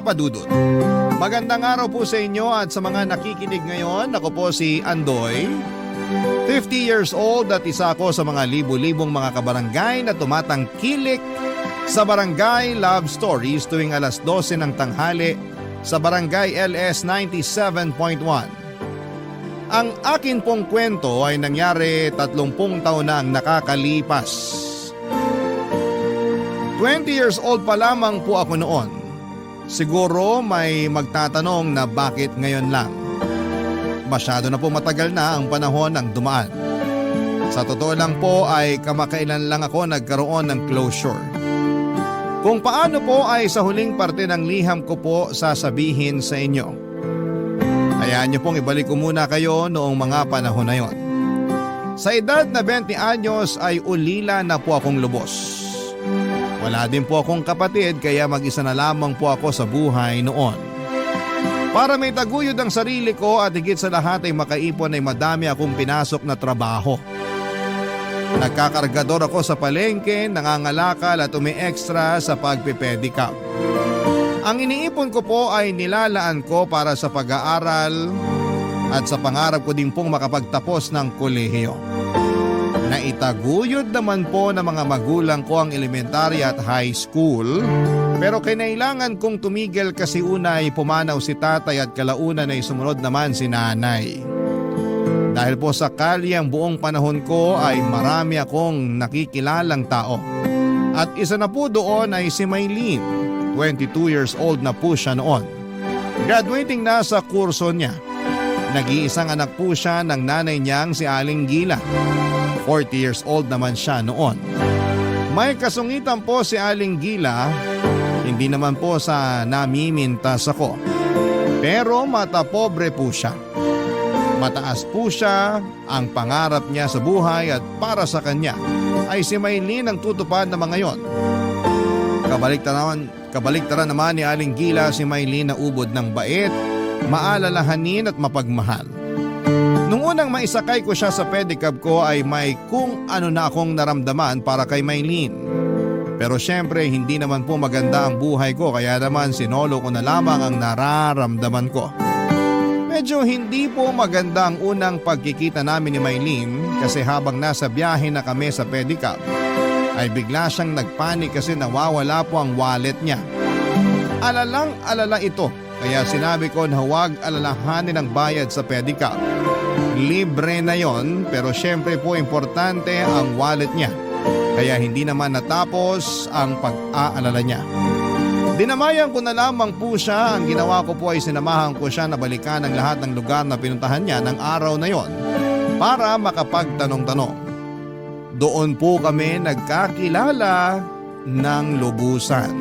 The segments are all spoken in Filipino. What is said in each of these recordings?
Kapadudod. Magandang araw po sa inyo at sa mga nakikinig ngayon. Ako po si Andoy, 50 years old at isa ako sa mga libu-libong mga kabarangay na tumatangkilik sa Barangay Love Stories tuwing alas 12 ng tanghali sa Barangay LS 97.1. Ang akin pong kwento ay nangyari 30 taon na ang nakakalipas. 20 years old pa lamang po ako noon. Siguro may magtatanong na bakit ngayon lang. Masyado na po matagal na ang panahon ng dumaan. Sa totoo lang po ay kamakailan lang ako nagkaroon ng closure. Kung paano po ay sa huling parte ng liham ko po sasabihin sa inyo. Hayaan niyo pong ibalik ko muna kayo noong mga panahon na yon. Sa edad na 20 anyos ay ulila na po akong lubos. Wala din po akong kapatid kaya mag-isa na lamang po ako sa buhay noon. Para may taguyod ang sarili ko at higit sa lahat ay makaipon ay madami akong pinasok na trabaho. Nagkakargador ako sa palengke, nangangalakal at umi-extra sa pagpipedicab. Ang iniipon ko po ay nilalaan ko para sa pag-aaral at sa pangarap ko din pong makapagtapos ng kolehiyo. Naitaguyod naman po ng mga magulang ko ang elementary at high school pero kinailangan kong tumigil kasi una ay pumanaw si tatay at kalaunan ay sumunod naman si nanay. Dahil po sa kalyang buong panahon ko ay marami akong nakikilalang tao. At isa na po doon ay si Maylene, 22 years old na po siya noon. Graduating na sa kurso niya. Nag-iisang anak po siya ng nanay niyang si Aling Gila. 40 years old naman siya noon. May kasungitan po si Aling Gila, hindi naman po sa namimintas ako. Pero mata pobre po siya. Mataas po siya, ang pangarap niya sa buhay at para sa kanya ay si Maylene ang tutupad na mga yon. Kabaliktaran naman ni Aling Gila si Maylene na ubod ng bait, maalalahanin at mapagmahal. Nung unang maisakay ko siya sa pedicab ko ay may kung ano na akong naramdaman para kay Maylene. Pero syempre hindi naman po maganda ang buhay ko kaya naman sinolo ko na lamang ang nararamdaman ko. Medyo hindi po maganda ang unang pagkikita namin ni Maylene kasi habang nasa biyahe na kami sa pedicab ay bigla siyang nagpanik kasi nawawala po ang wallet niya. Alalang-alala ito kaya sinabi ko na huwag alalahanin ang bayad sa pedicab. Libre na yon pero syempre po importante ang wallet niya. Kaya hindi naman natapos ang pag-aalala niya. Dinamayan ko na lamang po siya. Ang ginawa ko po ay sinamahan ko siya na balikan ang lahat ng lugar na pinuntahan niya ng araw na yon para makapagtanong-tanong. Doon po kami nagkakilala ng lubusan.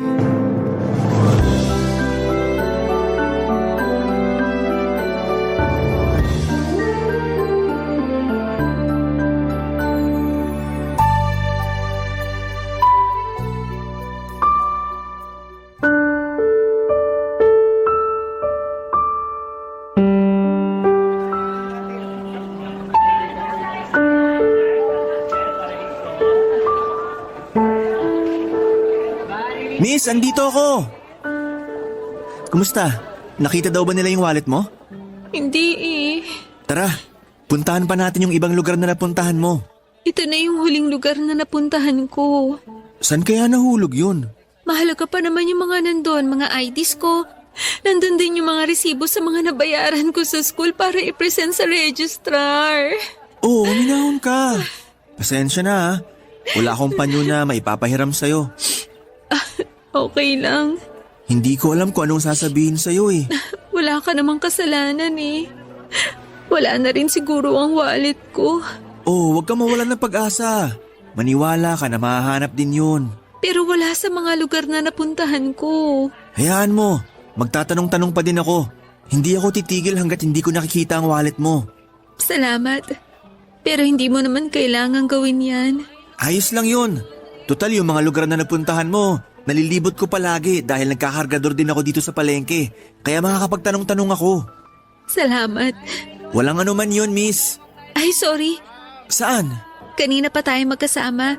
Miss, andito ako! Kumusta? Nakita daw ba nila yung wallet mo? Hindi eh. Tara, puntahan pa natin yung ibang lugar na napuntahan mo. Ito na yung huling lugar na napuntahan ko. Saan kaya nahulog yun? Mahalaga pa naman yung mga nandun, mga IDs ko. Nandun din yung mga resibo sa mga nabayaran ko sa school para i-present sa registrar. Oo, minahon ka. Pasensya na ha. Wala akong panyo na maipapahiram sa'yo. Okay lang. Hindi ko alam kung anong sasabihin sa'yo eh. Wala ka namang kasalanan eh. Wala na rin siguro ang wallet ko. Oh, huwag ka mawalan ng pag-asa. Maniwala ka na mahahanap din yun. Pero wala sa mga lugar na napuntahan ko. Hayaan mo, magtatanong-tanong pa din ako. Hindi ako titigil hanggat hindi ko nakikita ang wallet mo. Salamat. Pero hindi mo naman kailangang gawin yan. Ayos lang yun. Total yung mga lugar na napuntahan mo, nalilibot ko palagi dahil nagkakargador din ako dito sa palengke. Kaya makakapagtanong-tanong ako. Salamat. Walang anuman yun, miss. Ay, sorry. Saan? Kanina pa tayo magkasama.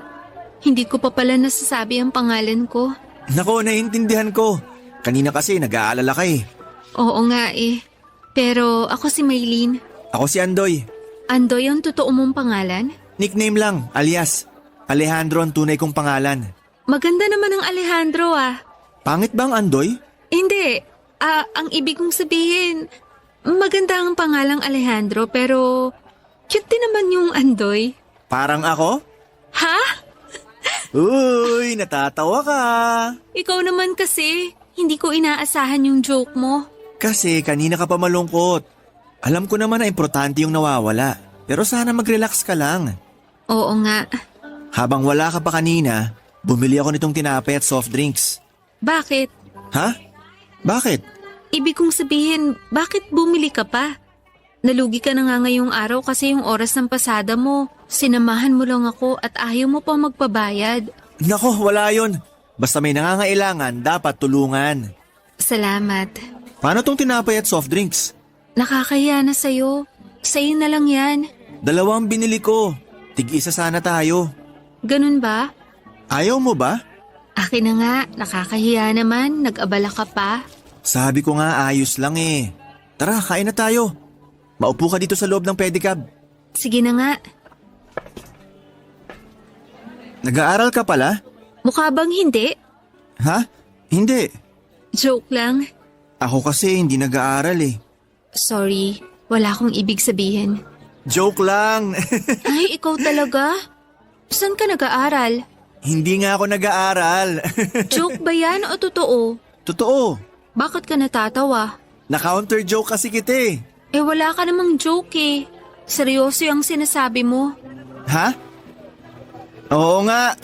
Hindi ko pa pala nasasabi ang pangalan ko. Nako, naiintindihan ko. Kanina kasi nag-aalala ka eh. Oo nga eh. Pero ako si Maylene. Ako si Andoy. Andoy ang totoo mong pangalan? Nickname lang, alias. Alejandro ang tunay kong pangalan. Maganda naman ang Alejandro ah. Pangit ba ang Andoy? Hindi. Ang ibig kong sabihin, maganda ang pangalang Alejandro pero cute din naman yung Andoy. Parang ako? Ha? Uy, natatawa ka. Ikaw naman kasi, hindi ko inaasahan yung joke mo. Kasi kanina ka pa malungkot. Alam ko naman na importante yung nawawala. Pero sana mag-relax ka lang. Oo nga. Habang wala ka pa kanina, bumili ako nitong tinapay at soft drinks. Bakit? Ha? Bakit? Ibig kong sabihin, bakit bumili ka pa? Nalugi ka na nga ngayong araw kasi yung oras ng pasada mo. Sinamahan mo lang ako at ayaw mo pa magpabayad. Nako, wala yun. Basta may nangangailangan, dapat tulungan. Salamat. Paano tong tinapay at soft drinks? Nakakahiya na sa'yo. Sa'yo na lang yan. 2 binili ko. Tig-isa sana tayo. Ganun ba? Ayaw mo ba? Akin na nga, nakakahiya naman. Nag-abala ka pa. Sabi ko nga ayos lang eh. Tara, kain na tayo. Maupo ka dito sa loob ng pedicab. Sige na nga. Nag-aaral ka pala? Mukha bang hindi? Ha? Hindi. Joke lang. Ako kasi hindi nag-aaral eh. Sorry, wala akong ibig sabihin. Joke lang. Ay, ikaw talaga? Saan ka nag-aaral? Hindi nga ako nag-aaral. Joke ba yan o totoo? Totoo. Bakit ka natatawa? Na-counter joke kasi kita eh. Eh wala ka namang joke eh. Seryoso yung sinasabi mo. Ha? Oo nga.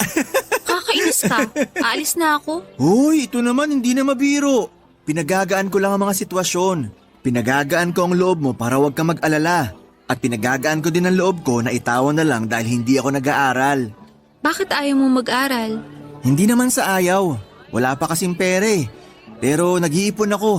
Kakainis ka. Aalis na ako. Uy, ito naman hindi na mabiro. Pinagagaan ko lang ang mga sitwasyon. Pinagagaan ko ang loob mo para wag ka mag-alala. At pinagagaan ko din ang loob ko na itawan na lang dahil hindi ako nag-aaral. Bakit ayaw mo mag-aral? Hindi naman sa ayaw. Wala pa kasing pere. Pero nag-iipon ako.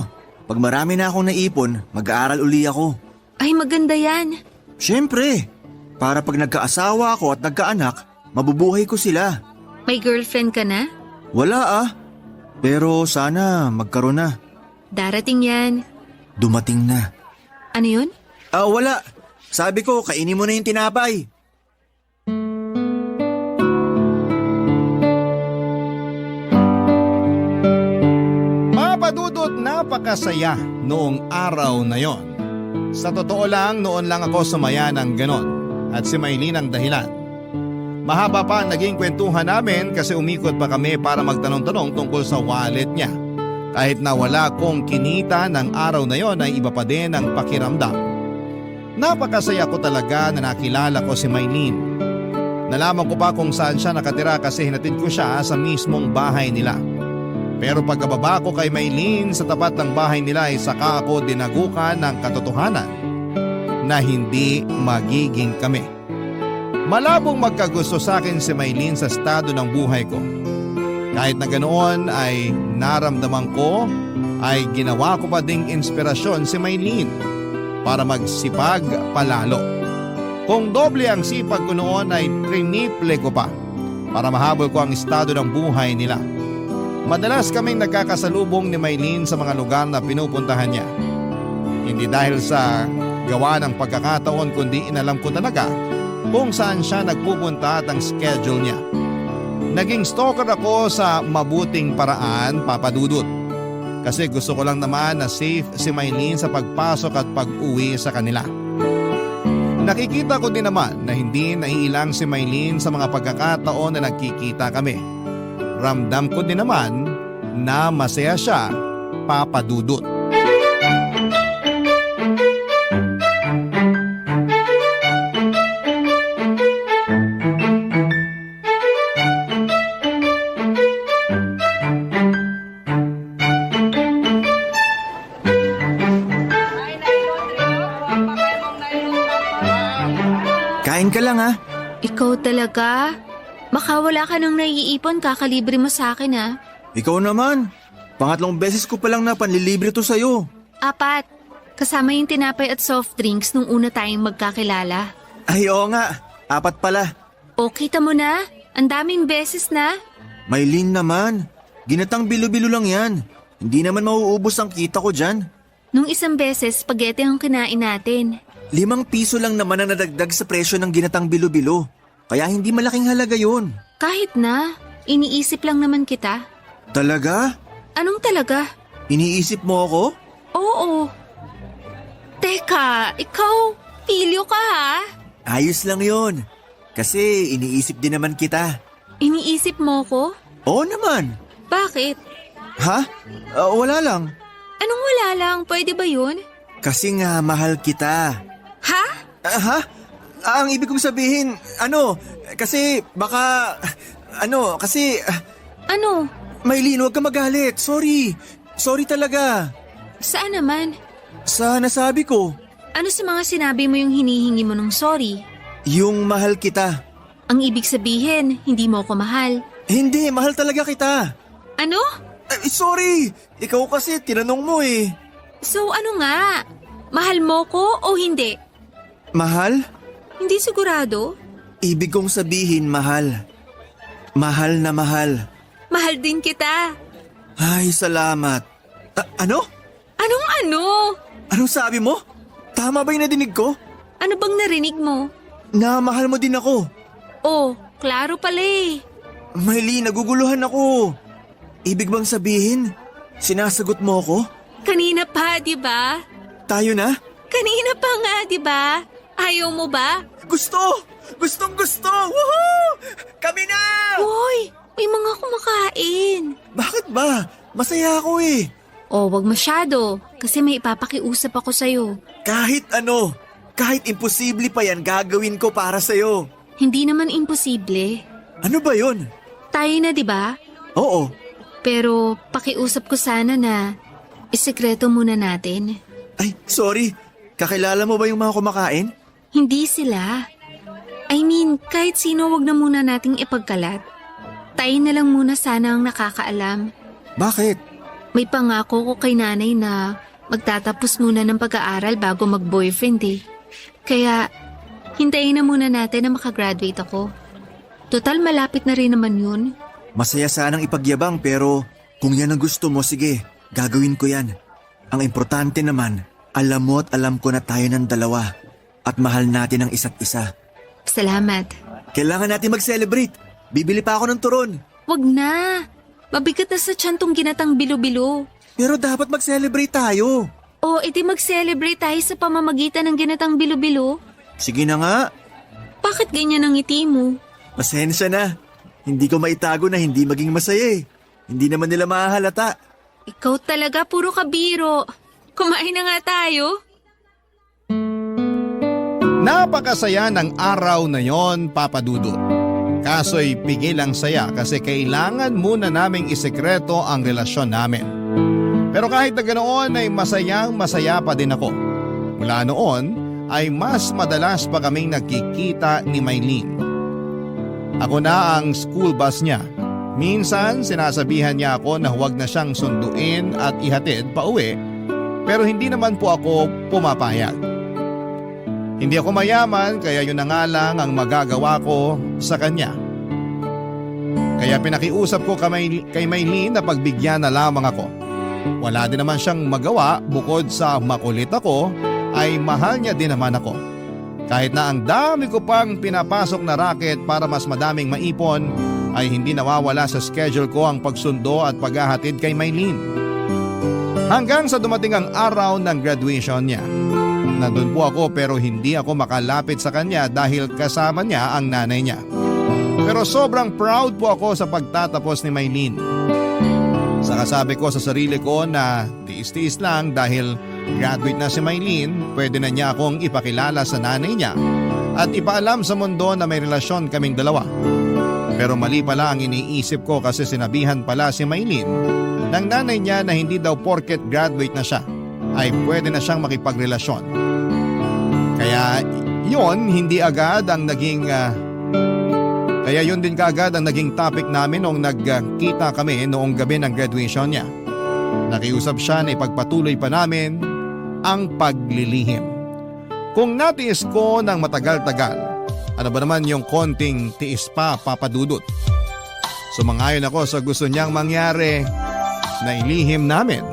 Pag marami na akong naipon, mag-aaral uli ako. Ay maganda yan. Siyempre, para pag nagkaasawa ako at nagkaanak, mabubuhay ko sila. May girlfriend ka na? Wala ah. Pero sana magkaroon na. Darating yan. Dumating na. Ano yun? Wala. Sabi ko, kainin mo na yung tinapay. Papadudot, napakasaya noong araw na yon. Sa totoo lang, noon lang ako sumaya ng ganon at si Maylene ang dahilan. Mahaba pa ang naging kwentuhan namin kasi umikot pa kami para magtanong-tanong tungkol sa wallet niya. Kahit na wala kong kinita ng araw na yon ay iba pa din ang pakiramdam. Napakasaya ko talaga na nakilala ko si Maylene. Nalaman ko pa kung saan siya nakatira kasi hinatid ko siya sa mismong bahay nila. Pero pagkababa ko kay Maylene sa tapat ng bahay nila ay saka ako dinagukan ng katotohanan na hindi magiging kami. Malabong magkagusto sa akin si Maylene sa estado ng buhay ko. Kahit na ganoon ay naramdaman ko ay ginawa ko pa ding inspirasyon si Maylene para magsipag palalo. Kung doble ang sipag ko noon ay triniple ko pa para mahabol ko ang estado ng buhay nila. Madalas kaming nagkakasalubong ni Maylene sa mga lugar na pinupuntahan niya. Hindi dahil sa gawa ng pagkakataon kundi inalam ko talaga kung saan siya nagpupunta at ang schedule niya. Naging stalker ako sa mabuting paraan, papadudot. Kasi gusto ko lang naman na safe si Maylene sa pagpasok at pag-uwi sa kanila. Nakikita ko din naman na hindi naiilang si Maylene sa mga pagkakataon na nagkikita kami. Ramdam ko din naman na masaya siya, papadudot. Kain ka lang ha. Ikaw talaga? Baka wala ka nang naiipon, kakalibre mo sa akin ha. Ikaw naman. Pangatlong beses ko palang na panlilibre to sa'yo. 4. Kasama yung tinapay at soft drinks nung una tayong magkakilala. Ay oo nga, 4 pala. O kita mo na, ang daming beses na. Maylene naman, ginatang bilo-bilo lang yan. Hindi naman mauubos ang kita ko dyan. Nung isang beses, spaghetti ang kinain natin. 5 piso lang naman ang nadagdag sa presyo ng ginatang bilo-bilo. Kaya hindi malaking halaga yun. Kahit na, iniisip lang naman kita. Talaga? Anong talaga? Iniisip mo ako? Oo. Teka, ikaw, pilyo ka ha? Ayos lang yon. Kasi iniisip din naman kita. Iniisip mo ko? Oo naman. Bakit? Ha? Wala lang. Anong wala lang? Pwede ba yun? Kasi nga mahal kita. Ha? Ha? Ang ibig kong sabihin, kasi baka, kasi, Ano? Maylin, huwag ka magalit. Sorry. Sorry talaga. Saan naman? Sa nasabi ko, Ano sa mga sinabi mo yung hinihingi mo ng sorry? yung mahal kita. Ang ibig sabihin, hindi mo ko mahal. Hindi, mahal talaga kita. Ano? Sorry. Ikaw kasi tinanong mo eh. So ano nga? Mahal mo ko o hindi? Mahal? Hindi sigurado. Ibig kong sabihin mahal. Mahal na mahal. Mahal din kita. Ay, salamat. Ano? Anong ano? Anong sabi mo? Tama ba yung nadinig ko? Ano bang narinig mo? Na mahal mo din ako. Oh, klaro pala eh. Maylin, naguguluhan ako. Ibig bang sabihin, sinasagot mo ako? Kanina pa, di ba? Tayo na? Kanina pa nga, di ba? Ayaw mo ba? Gusto! Gustong gusto! Woohoo! Kami na! Hoy, may mga kumakain. Bakit ba? Masaya ako eh. Oh, wag masyado. Kasi may ipapakiusap ako sa'yo. Kahit ano, kahit imposible pa yan gagawin ko para sa'yo. Hindi naman imposible. Ano ba yun? Tayo na, di ba? Oo. Pero pakiusap ko sana na isekreto muna natin. Ay, sorry. Kakilala mo ba yung mga kumakain? Hindi sila. I mean, kahit sino wag na muna nating ipagkalat. Tayo na lang muna sana ang nakakaalam. Bakit? May pangako ko kay nanay na magtatapos muna ng pag-aaral bago mag-boyfriend eh. Kaya, hintayin na muna natin na makagraduate ako. Total malapit na rin naman yun. Masaya sanang ipagyabang pero kung yan ang gusto mo, sige, gagawin ko yan. Ang importante naman, alam mo at alam ko na tayo ng dalawa at mahal natin ang isa't isa. Salamat. Kailangan natin mag-celebrate. Bibili pa ako ng turon. Wag na. Mabigat na sa tiyan tong ginatang bilo-bilo. Pero dapat mag-celebrate tayo. O, edi mag-celebrate tayo sa pamamagitan ng ginatang bilo-bilo. Sige na nga. Bakit ganyan ang ngiti mo? Pasensya na. Hindi ko maitago na hindi maging masaya eh. Hindi naman nila mahahalata. Ikaw talaga puro kabiro. Kumain na nga tayo. Napakasaya ng araw na yon, Papa Dudut. Kaso'y pigil ang saya kasi kailangan muna naming isekreto ang relasyon namin. Pero kahit na ganoon ay masaya pa din ako. Mula noon ay mas madalas pa kaming nagkikita ni Maylin. Ako na ang school bus niya. Minsan sinasabihan niya ako na huwag na siyang sunduin at ihatid pa uwi, pero hindi naman po ako pumapayag. Hindi ako mayaman kaya yun na nga lang ang magagawa ko sa kanya. Kaya pinakiusap ko kay Maylin na pagbigyan na lamang ako. Wala din naman siyang magawa bukod sa makulit ako ay mahal niya din naman ako. Kahit na ang dami ko pang pinapasok na racket para mas madaming maipon ay hindi nawawala sa schedule ko ang pagsundo at paghahatid kay Maylin. Hanggang sa dumating ang araw ng graduation niya. Nandun po ako pero hindi ako makalapit sa kanya dahil kasama niya ang nanay niya. Pero sobrang proud po ako sa pagtatapos ni Maylin. Saka sabi ko sa sarili ko na tiis-tiis lang dahil graduate na si Maylin, pwede na niya akong ipakilala sa nanay niya at ipaalam sa mundo na may relasyon kaming dalawa. Pero mali pala ang iniisip ko kasi sinabihan pala si Maylin ng nanay niya na hindi daw porket graduate na siya ay pwede na siyang makipagrelasyon. Kaya yun din kaagad ang naging topic namin noong nagkita kami noong gabi ng graduation niya. Nakiusap siya na ipagpatuloy pa namin ang paglilihim. Kung natiis ko ng matagal-tagal, ano ba naman yung konting tiis pa, Papa Dudut? Sumangayon ako sa gusto niyang mangyari na ilihim namin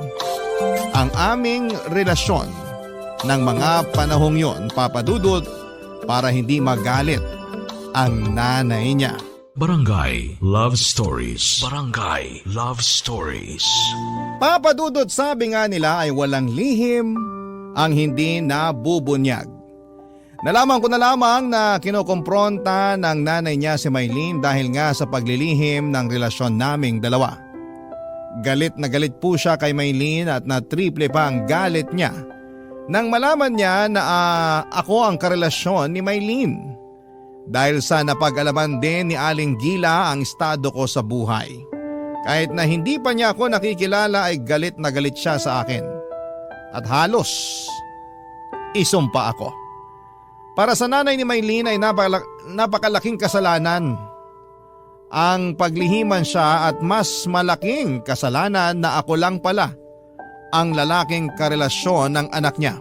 ang aming relasyon ng mga panahong yon, Papa Dudut, para hindi magalit ang nanay niya. Barangay Love Stories. Barangay Love Stories. Papa Dudut, sabi nga nila ay walang lihim ang hindi nabubunyag. Nalaman ko na lamang na kinokompronta ng nanay niya si Maylene dahil nga sa paglilihim ng relasyon naming dalawa. Galit na galit po siya kay Maylene at na triple pa ang galit niya nang malaman niya na ako ang karelasyon ni Maylene. Dahil sa napag-alaman din ni Aling Gila ang estado ko sa buhay. Kahit na hindi pa niya ako nakikilala ay galit na galit siya sa akin. At halos isumpa ako. Para sa nanay ni Maylene ay napakalaking kasalanan ang paglihiman siya at mas malaking kasalanan na ako lang pala ang lalaking karelasyon ng anak niya.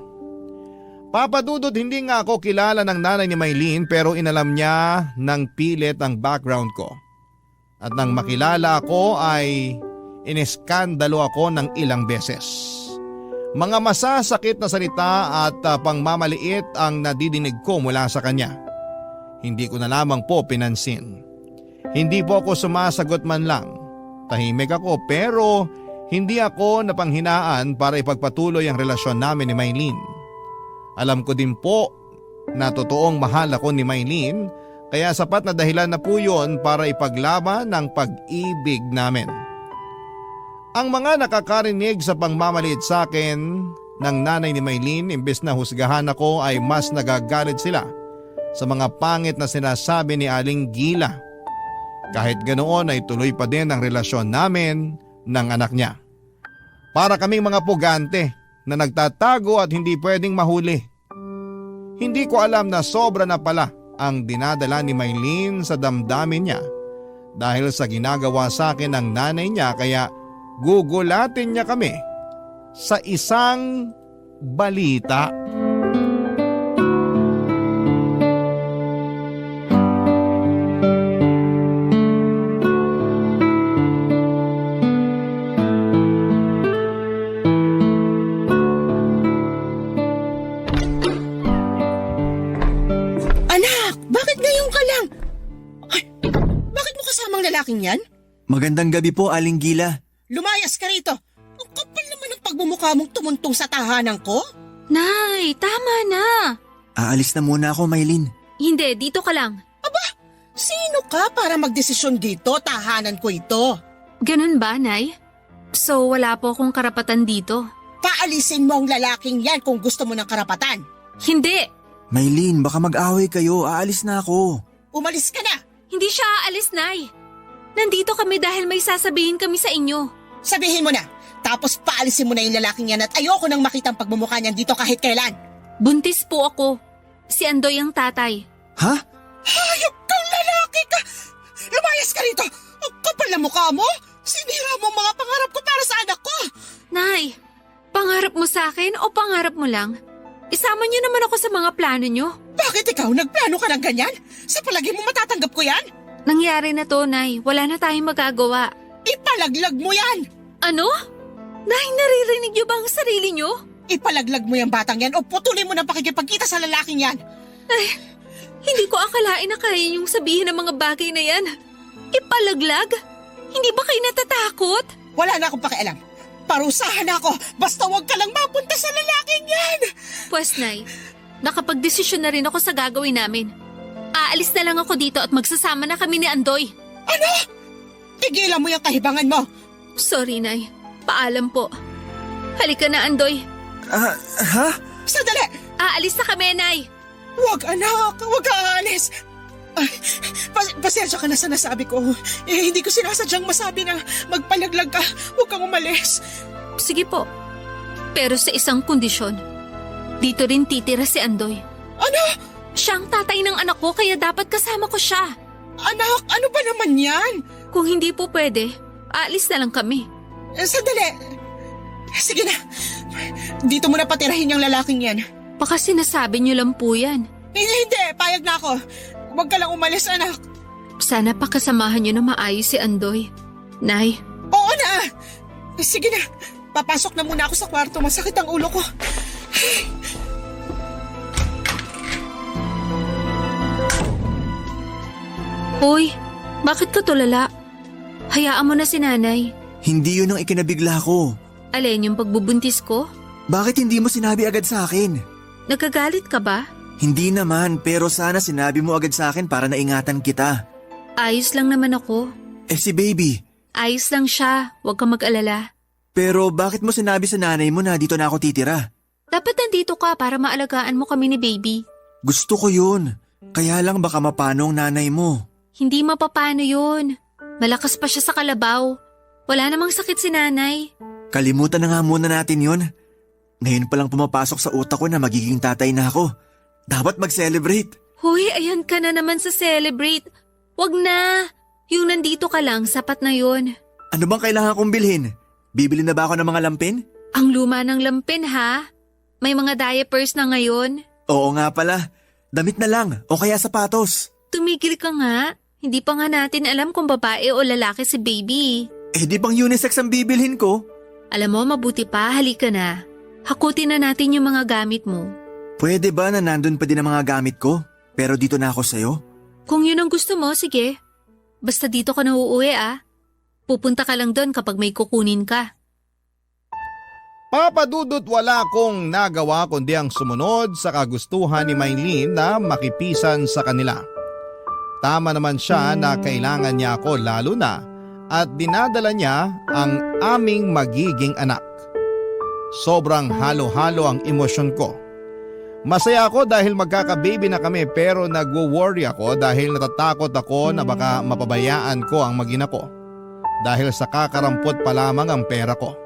Papa Dudut, hindi nga ako kilala ng nanay ni Maylene pero inalam niya ng pilit ang background ko. At nang makilala ako ay iniskandalo ako ng ilang beses. Mga masasakit na salita at pangmamaliit ang nadidinig ko mula sa kanya. Hindi ko na lamang po pinansin. Hindi po ako sumasagot man lang. Tahimik ako pero hindi ako napanghinaan para ipagpatuloy ang relasyon namin ni Maylene. Alam ko din po na totoong mahal ako ni Maylene kaya sapat na dahilan na po yun para ipaglaban ang pag-ibig namin. Ang mga nakakarinig sa pangmamaliit sa akin ng nanay ni Maylene imbes na husgahan ako ay mas nagagalit sila sa mga pangit na sinasabi ni Aling Gila. Kahit ganoon ay tuloy pa din ang relasyon namin ng anak niya. Para kaming mga pugante na nagtatago at hindi pwedeng mahuli. Hindi ko alam na sobra na pala ang dinadala ni Maylene sa damdamin niya dahil sa ginagawa sa akin ng nanay niya kaya gugulatin niya kami sa isang balita. Lalaking yan? Magandang gabi po, Aling Gila. Lumayas ka rito. Ang kapal naman ng pagmumukha mong tumuntong sa tahanan ko. Nay, tama na. Aalis na muna ako, Maylene. Hindi, dito ka lang. Aba, sino ka para magdesisyon dito? Tahanan ko ito. Ganun ba, Nay? So wala po akong karapatan dito? Paalisin mo ang lalaking yan kung gusto mo ng karapatan. Hindi! Maylene, baka mag-away kayo. Aalis na ako. Umalis ka na. Hindi siya aalis, Nay. Nandito kami dahil may sasabihin kami sa inyo. Sabihin mo na. Tapos paalisin mo na yung lalaking yan at ayoko nang makitang pagmumukha niyan dito kahit kailan. Buntis po ako. Si Andoy ang tatay. Ha? Hayop kang lalaki ka! Lumayas ka rito! Ang kapal na mukha mo! Sinira mo ang mga pangarap ko para sa anak ko! Nay, pangarap mo sa akin o pangarap mo lang? Isama niyo naman ako sa mga plano niyo. Bakit ikaw nagplano ka ng ganyan? Sa palagi mo matatanggap ko yan? Nangyari na to, Nay. Wala na tayong magagawa. Ipalaglag mo yan! Ano? Nay, naririnig niyo ba ang sarili niyo? Ipalaglag mo yung batang yan o putulin mo ng pakikipagkita sa lalaking yan! Ay, hindi ko akalain na kaya niyong sabihin ang mga bagay na yan. Ipalaglag? Hindi ba kayo natatakot? Wala na akong pakialam. Parusahan ako basta huwag ka lang mapunta sa lalaking yan! Pwes, Nay, nakapagdesisyon na rin ako sa gagawin namin. Aalis na lang ako dito at magsasama na kami ni Andoy. Ano? Tigilan mo yung kahibangan mo! Sorry, Nay. Paalam po. Halika na, Andoy. Ha? Sandali! Aalis na kami, Nay. Huwag anak! Huwag ka aalis! Ay, pasensya ka na sa nasabi ko. Hindi ko sinasadyang masabi na magpalaglag ka. Huwag kang umalis. Sige po. Pero sa isang kondisyon. Dito rin titira si Andoy. Ano? Siya ang tatay ng anak ko kaya dapat kasama ko siya. Anak, ano ba naman yan? Kung hindi po pwede, aalis na lang kami. Sandali. Sige na. Dito mo na patirahin yung lalaking yan. Baka sinasabi niyo lang po yan. Hindi, payag na ako. Huwag ka lang umalis, anak. Sana pakasamahan niyo na maayos si Andoy. Nay, Oo na. Sige na, papasok na muna ako sa kwarto. Masakit ang ulo ko. Hoy, bakit ka tulala? Hayaan mo na si nanay. Hindi yun ang ikinabigla ko. Alin yung pagbubuntis ko? Bakit hindi mo sinabi agad sa akin? Nagkagalit ka ba? Hindi naman, pero sana sinabi mo agad sa akin para naingatan kita. Ayos lang naman ako. Eh si baby, Ayos lang siya, huwag kang mag-alala. pero bakit mo sinabi sa nanay mo na dito na ako titira? Dapat nandito ka para maalagaan mo kami ni baby. Gusto ko yun. Kaya lang baka mapano ang nanay mo. Hindi mapapano yun. Malakas pa siya sa kalabaw. Wala namang sakit si nanay. Kalimutan na nga muna natin yun. Ngayon palang pumapasok sa utak ko na magiging tatay na ako. Dapat mag-celebrate. Hoy, ayan ka na naman sa celebrate. Wag na. Yung nandito ka lang, sapat na yun. Ano bang kailangan kong bilhin? Bibili na ba ako ng mga lampin? Ang luma ng lampin ha? May mga diapers na ngayon. Oo nga pala. Damit na lang o kaya sapatos. Tumigil ka nga. Hindi pa nga natin alam kung babae o lalaki si baby. Eh di pang unisex ang bibilhin ko. Alam mo, mabuti pa, halika na. Hakutin na natin yung mga gamit mo. Pwede ba na nandun pa din ang mga gamit ko? Pero dito na ako sa'yo? Kung yun ang gusto mo, sige. Basta dito ka na uuwi ah. Pupunta ka lang doon kapag may kukunin ka. Papadudot wala akong nagawa kundi ang sumunod sa kagustuhan ni Maylene na makipisan sa kanila. Tama naman siya na kailangan niya ako lalo na at dinadala niya ang aming magiging anak. Sobrang halo-halo ang emosyon ko. Masaya ako dahil magkaka-baby na kami pero nagwo-worry ako dahil natatakot ako na baka mapabayaan ko ang mag-ina ko. Dahil sa kakarampot pa lamang ang pera ko.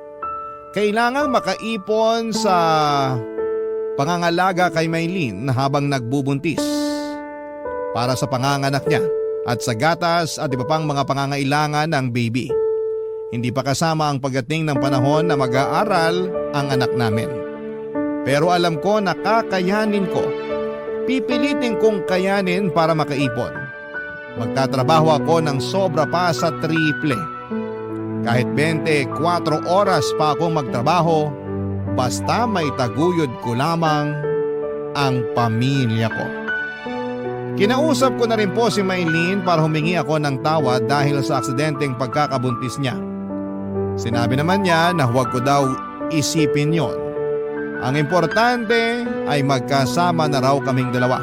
Kailangang makaipon sa pangangalaga kay Maylene habang nagbubuntis. Para sa panganganak niya at sa gatas at iba pang mga pangangailangan ng baby. Hindi pa kasama ang pagdating ng panahon na mag-aaral ang anak namin. Pero alam ko na kakayanin ko. Pipilitin kong kayanin para makaipon. Magtatrabaho ako ng sobra pa sa triple. Kahit 24 oras pa akong magtrabaho, basta may taguyod ko lamang ang pamilya ko. Kinausap ko na rin po si Maylene para humingi ako ng tawad dahil sa aksidenteng pagkakabuntis niya. Sinabi naman niya na huwag ko daw isipin yon. Ang importante ay magkasama na raw kaming dalawa.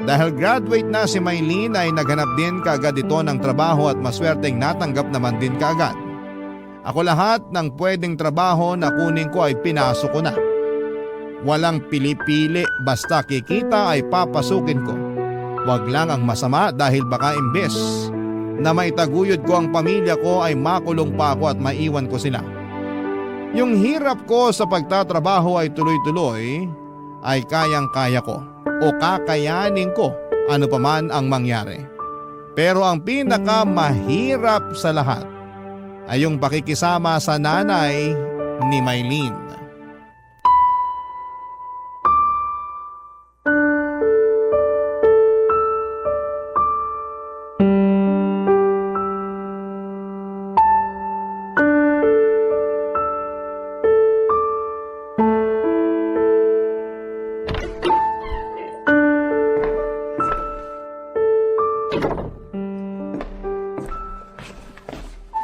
Dahil graduate na si Maylene ay naghanap din kaagad ito ng trabaho at maswerteng natanggap naman din kaagad. Ako lahat ng pwedeng trabaho na kunin ko ay pinasok ko na. Walang pili-pili basta kikita ay papasukin ko. Wag lang ang masama dahil baka imbes na maitaguyod ko ang pamilya ko ay makulong pa ako at maiwan ko sila. Yung hirap ko sa pagtatrabaho ay tuloy-tuloy ay kayang-kaya ko o kakayanin ko ano paman ang mangyari. Pero ang pinakamahirap sa lahat ay yung pakikisama sa nanay ni Maylene.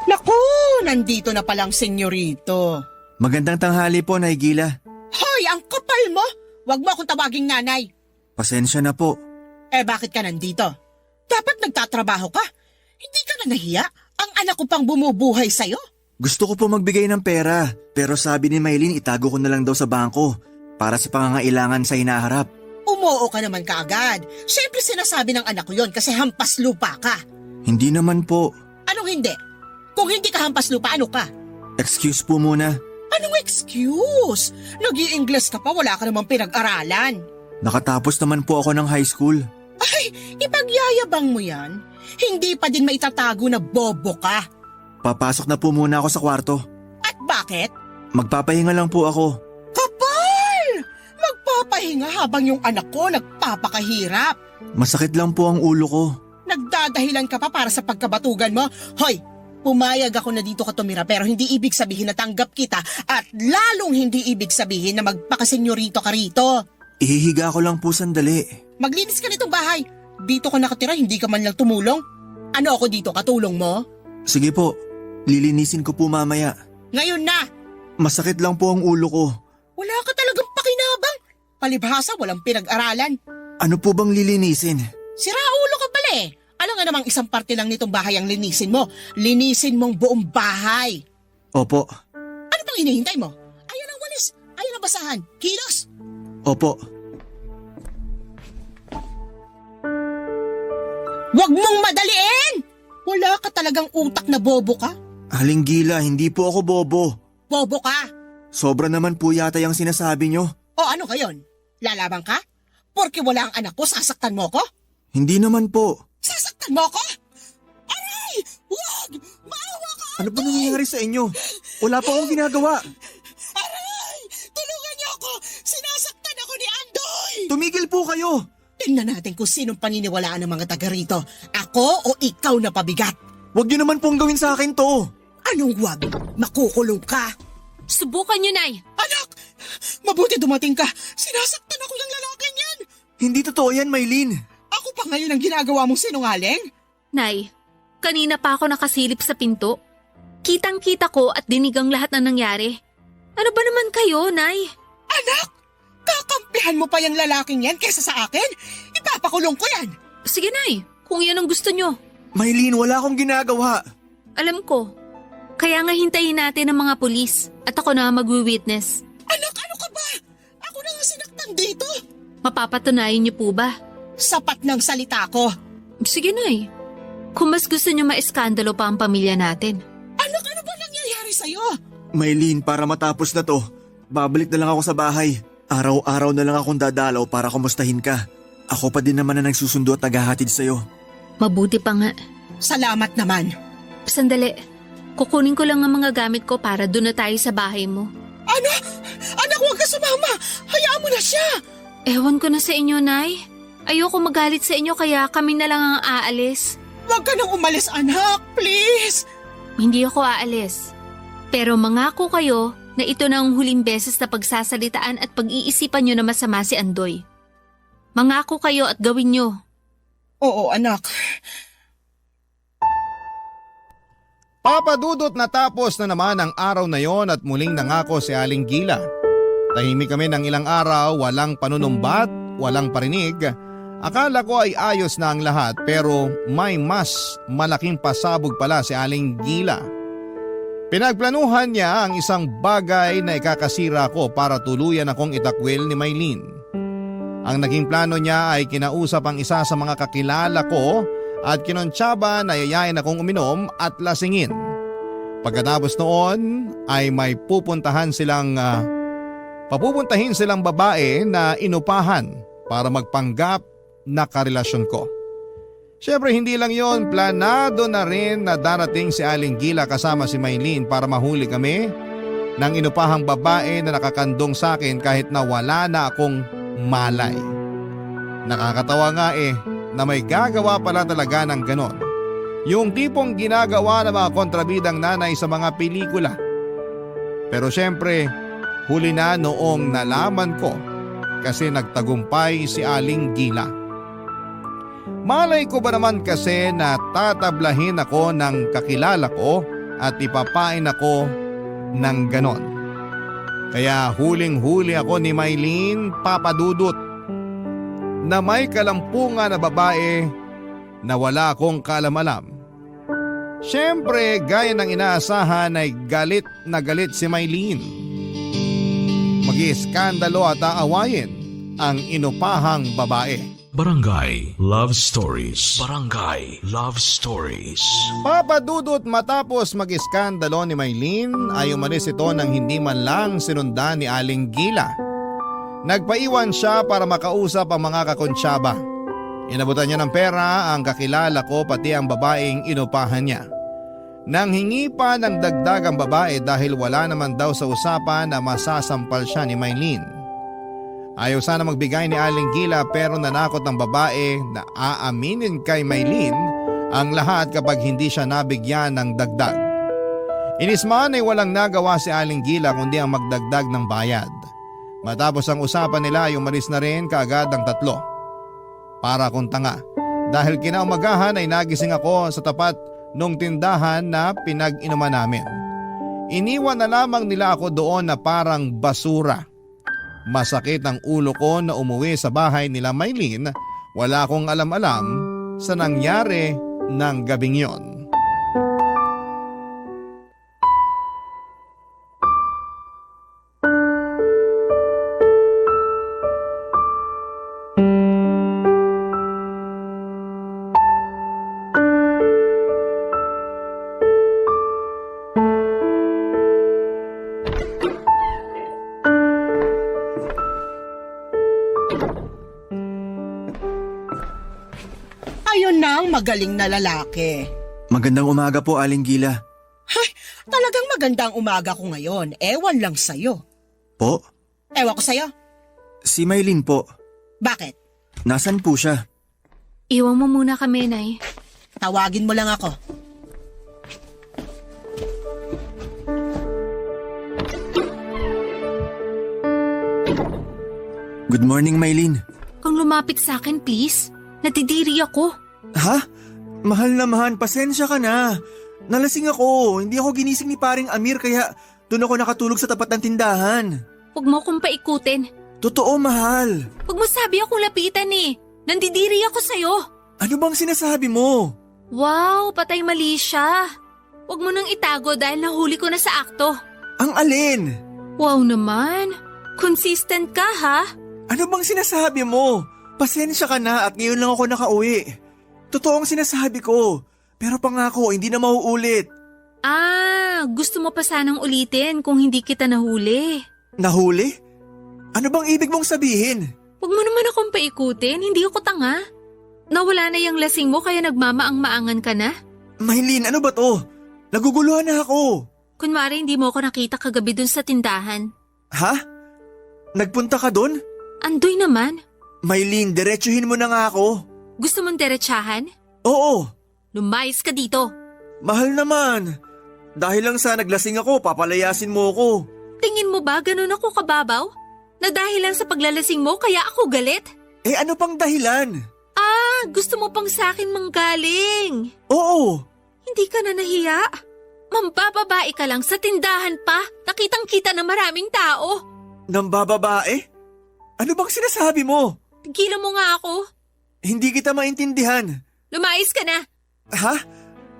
Naku, nandito na palang senyorito. Magandang tanghali po, Nay Gila. Hoy, ang kapal mo! Huwag mo akong tawaging nanay. Pasensya na po. Eh bakit ka nandito? Dapat nagtatrabaho ka. Hindi ka na nahiya? Ang anak ko pang bumubuhay sa'yo. Gusto ko po magbigay ng pera, pero sabi ni Maylene itago ko na lang daw sa bangko para sa pangangailangan sa hinaharap. Umuo ka naman kaagad. Siyempre sinasabi ng anak ko yon kasi hampas lupa ka. Hindi naman po. Anong hindi? Kung hindi ka hampas lupa, ano ka? Excuse po muna. Anong excuse? Nag-i-Ingles ka pa, wala ka namang pinag-aralan. Nakatapos naman po ako ng high school. Ay, ipagyayabang mo yan. Hindi pa din maitatago na bobo ka. Papasok na po muna ako sa kwarto. At bakit? Magpapahinga lang po ako. Kapal! Magpapahinga habang yung anak ko nagpapakahirap. Masakit lang po ang ulo ko. Nagdadahilan ka pa para sa pagkabatugan mo. Hoy, Pumayag ako na dito ka tumira pero hindi ibig sabihin na tanggap kita at lalong hindi ibig sabihin na magpakasenyorito ka rito. Ihihiga ko lang po sandali. Maglinis ka nitong bahay. Dito ka nakatira, hindi ka man lang tumulong. Ano ako dito, katulong mo? Sige po, lilinisin ko po mamaya. Ngayon na! Masakit lang po ang ulo ko. Wala ka talagang pakinabang. Palibhasa, walang pinag-aralan. Ano po bang lilinisin? Sira ulo ka pala eh. Alam nga namang isang parte lang nitong bahay ang linisin mo. Linisin mong buong bahay. Opo, Ano pang hinihintay mo? Ayan ang walis. Ayan ang basahan. Kilos! opo. Huwag mong madaliin! Wala ka talagang utak na bobo ka. Aling Gila, hindi po ako bobo. Bobo ka. Sobra naman po yata yung sinasabi nyo. O ano ngayon? Lalabang ka? Porke wala ang anak ko, sasaktan mo ko? Hindi naman po. Sasaktan mo ko? Aray! Huwag! Maawa ka! Ano ba nangyayari sa inyo? Wala pa akong ginagawa. Aray! Tulungan niyo ako! Sinasaktan ako ni Andoy! Tumigil po kayo. Tingnan natin kung sinong paniniwalaan ng mga taga rito. Ako o ikaw na pabigat? Huwag nyo naman pong gawin sa akin to. Anong wag? Makukulong ka. Subukan nyo, Nay. Anak! Mabuti dumating ka. Sinasaktan ako ng lalaking yan. Hindi totoo yan, Maylin. Ako pa ngayon ang ginagawa mong sinungaling? Nay, kanina pa ako nakasilip sa pinto. Kitang-kita ko at dinig ang lahat na nangyari. Ano ba naman kayo, Nay? Anak! Kakampihan mo pa yung lalaking yan kesa sa akin? Ipapakulong ko yan. Sige, Nay, kung yan ang gusto nyo. Maylin, wala akong ginagawa. Alam ko. Kaya nga hintayin natin ang mga pulis at ako na magwi-witness. Anak, ano ka ba? Ako na nga sinaktan dito. Mapapatunayan niyo po ba? Sapat ng salita ko. Sige, Nay. Kung mas gusto niyo maiskandalo pa ang pamilya natin. Anak, ano ba nangyayari sa'yo? Maylin, para matapos na to, babalik na lang ako sa bahay. Araw-araw na lang akong dadalaw para kumustahin ka. Ako pa din naman na nagsusundo at naghahatid sa'yo. Mabuti pa nga. Salamat naman. Sandali. Kukunin ko lang ang mga gamit ko para doon na tayo sa bahay mo. Anak! Anak, huwag ka sumama! Hayaan mo na siya! Ewan ko na sa inyo, Nay. Ayoko magalit sa inyo kaya kami na lang ang aalis. Huwag ka nang umalis, anak! Please! Hindi ako aalis. Pero mangako kayo na ito na ang huling beses na pagsasalitaan at pag-iisipan nyo na masama si Andoy. Mangako kayo at gawin nyo. Oo, anak. Papadudot natapos na naman ang araw na yon at muling nangako si Aling Gila. Tahimik kami ng ilang araw, walang panunumbat, walang parinig. Akala ko ay ayos na ang lahat pero may mas malaking pasabog pala si Aling Gila. Pinagplanuhan niya ang isang bagay na ikakasira ko para tuluyan akong itakwil ni Maylin. Ang naging plano niya ay kinausap ang isa sa mga kakilala ko at kinontsaba na yayain akong uminom at lasingin. Pagkatapos noon ay may papupuntahin silang babae na inupahan para magpanggap na karelasyon ko. Siyempre hindi lang yon, planado na rin na darating si Aling Gila kasama si Maylin para mahuli kami ng inupahang babae na nakakandong sa akin kahit na wala na akong malay. Nakakatawa nga na may gagawa pala talaga ng ganon. Yung tipong ginagawa ng mga kontrabidang nanay sa mga pelikula. Pero syempre, huli na noong nalaman ko kasi nagtagumpay si Aling Gila. Malay ko ba naman kasi na tatablahin ako ng kakilala ko at ipapain ako ng ganon. Kaya huling-huli ako ni Maylin, papadudot, na may kalampungan na babae na wala akong kaalam-alam. Siyempre, gaya ng inaasahan ay galit na galit si Maylin. Mag-iiskandalo at aawayin ang inupahang babae. Barangay Love Stories. Barangay Love Stories. Papadudot matapos mag-iskandalo ni Maylin ay umalis ito nang hindi man lang sinundan ni Aling Gila. Nagpaiwan siya para makausap ang mga kakonsyaba. Inabutan niya ng pera ang kakilala ko pati ang babaeng inupahan niya. Nang hingi pa ng dagdag ang babae dahil wala naman daw sa usapan na masasampal siya ni Maylin. Ayaw sana magbigay ni Aling Gila pero nanakot ng babae na aaminin kay Maylin ang lahat kapag hindi siya nabigyan ng dagdag. Inisman ay walang nagawa si Aling Gila kundi ang magdagdag ng bayad. Matapos ang usapan nila ay umalis na rin kaagad ang tatlo. Para akong tanga dahil kinaumagahan ay nagising ako sa tapat nung tindahan na pinag-inuman namin. Iniwan na lamang nila ako doon na parang basura. Masakit ang ulo ko na umuwi sa bahay nila Maylin. Wala akong alam-alam sa nangyari ng gabing yon. Ayun na ang magaling na lalaki. Magandang umaga po, Aling Gila. Ay, talagang magandang umaga ko ngayon. Ewan lang sa'yo. Po? Ewan ko sa'yo. Si Maylin po. Bakit? Nasaan po siya? Iwan mo muna kami, Nay. Tawagin mo lang ako. Good morning, Maylin. Kung lumapit sa akin, please. Natidiri ako. Ha? Mahal naman, pasensya ka na. Nalasing ako, hindi ako ginising ni paring Amir kaya doon ako nakatulog sa tapat ng tindahan. Huwag mo akong paikutin. Totoo, mahal. Huwag mo sabi akong lapitan eh. Nandidiri ako sa'yo. Ano bang sinasabi mo? Wow, patay mali siya. Huwag mo nang itago dahil nahuli ko na sa akto. Ang alin? Wow naman. Consistent ka ha? Ano bang sinasabi mo? Pasensya ka na at ngayon lang ako nakauwi. Totoo ang sinasabi ko. Pero pangako, hindi na mauulit. Gusto mo pa sanang ulitin kung hindi kita nahuli. Nahuli? Ano bang ibig mong sabihin? Huwag mo naman akong paikutin, hindi ako tanga. Nawala na yung lasing mo kaya nagmamaang-maangan ka na? Maylin, ano ba to? Naguguluhan na ako. Kunwari hindi mo ako nakita kagabi dun sa tindahan. Ha? Nagpunta ka dun? Andoy naman. Maylin, diretsuhin mo na nga ako. Gusto mong diretsahan? Oo. Lumayas ka dito. Mahal naman. Dahil lang sa naglasing ako, papalayasin mo ako. Tingin mo ba ganun ako kababaw? Na dahil lang sa paglalasing mo kaya ako galit? Eh ano pang dahilan? Gusto mo pang sa akin manggaling. Oo. Hindi ka na nahiya? Mambababae ka lang sa tindahan pa. Nakitang-kita na maraming tao. Nambababae? Ano bang sinasabi mo? Tigilan mo nga ako. Hindi kita maintindihan. Lumayas ka na. Ha?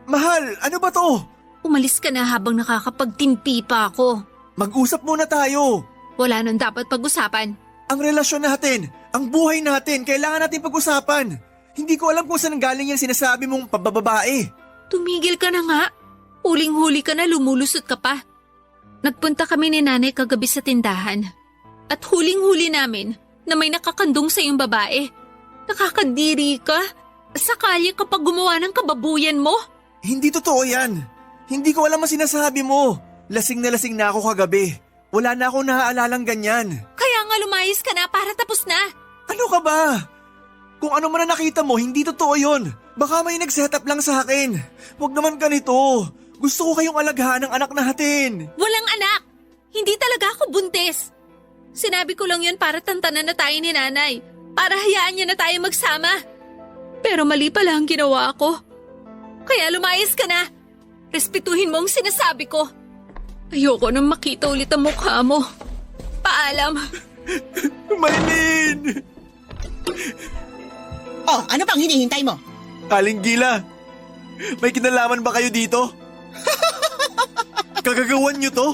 Mahal, ano ba to? Umalis ka na habang nakakapagtimpi pa ako. Mag-usap muna tayo. Wala nang dapat pag-usapan. Ang relasyon natin, ang buhay natin, kailangan natin pag-usapan. Hindi ko alam kung saan galing yung sinasabi mong pabababae. Tumigil ka na nga. Huling-huli ka na, lumulusot ka pa. Nagpunta kami ni nanay kagabi sa tindahan. At huling-huli namin na may nakakandong sa iyong babae. Nakakadiri ka. Sakali kapag gumawa ng kababuyan mo. Hindi totoo yan. Hindi ko alam ang sinasabi mo. Lasing na ako kagabi. Wala na akong naaalalang ganyan. Kaya nga lumayas ka na para tapos na. Ano ka ba? Kung ano man na nakita mo, hindi totoo yon. Baka may nag-setup lang sa akin. Huwag naman ganito. Gusto ko kayong alaghaan ng anak natin. Walang anak. Hindi talaga ako buntis. Sinabi ko lang yun para tantanan na tayo ni nanay. Para hayaan niya na tayo magsama. Pero mali pala ang ginawa ko. Kaya lumayas ka na. Respetuhin mo ang sinasabi ko. Ayoko nang makita ulit ang mukha mo. Paalam. Maylin! Oh, ano pang hinihintay mo? Aling Gila, may kinalaman ba kayo dito? Kagagawan niyo to?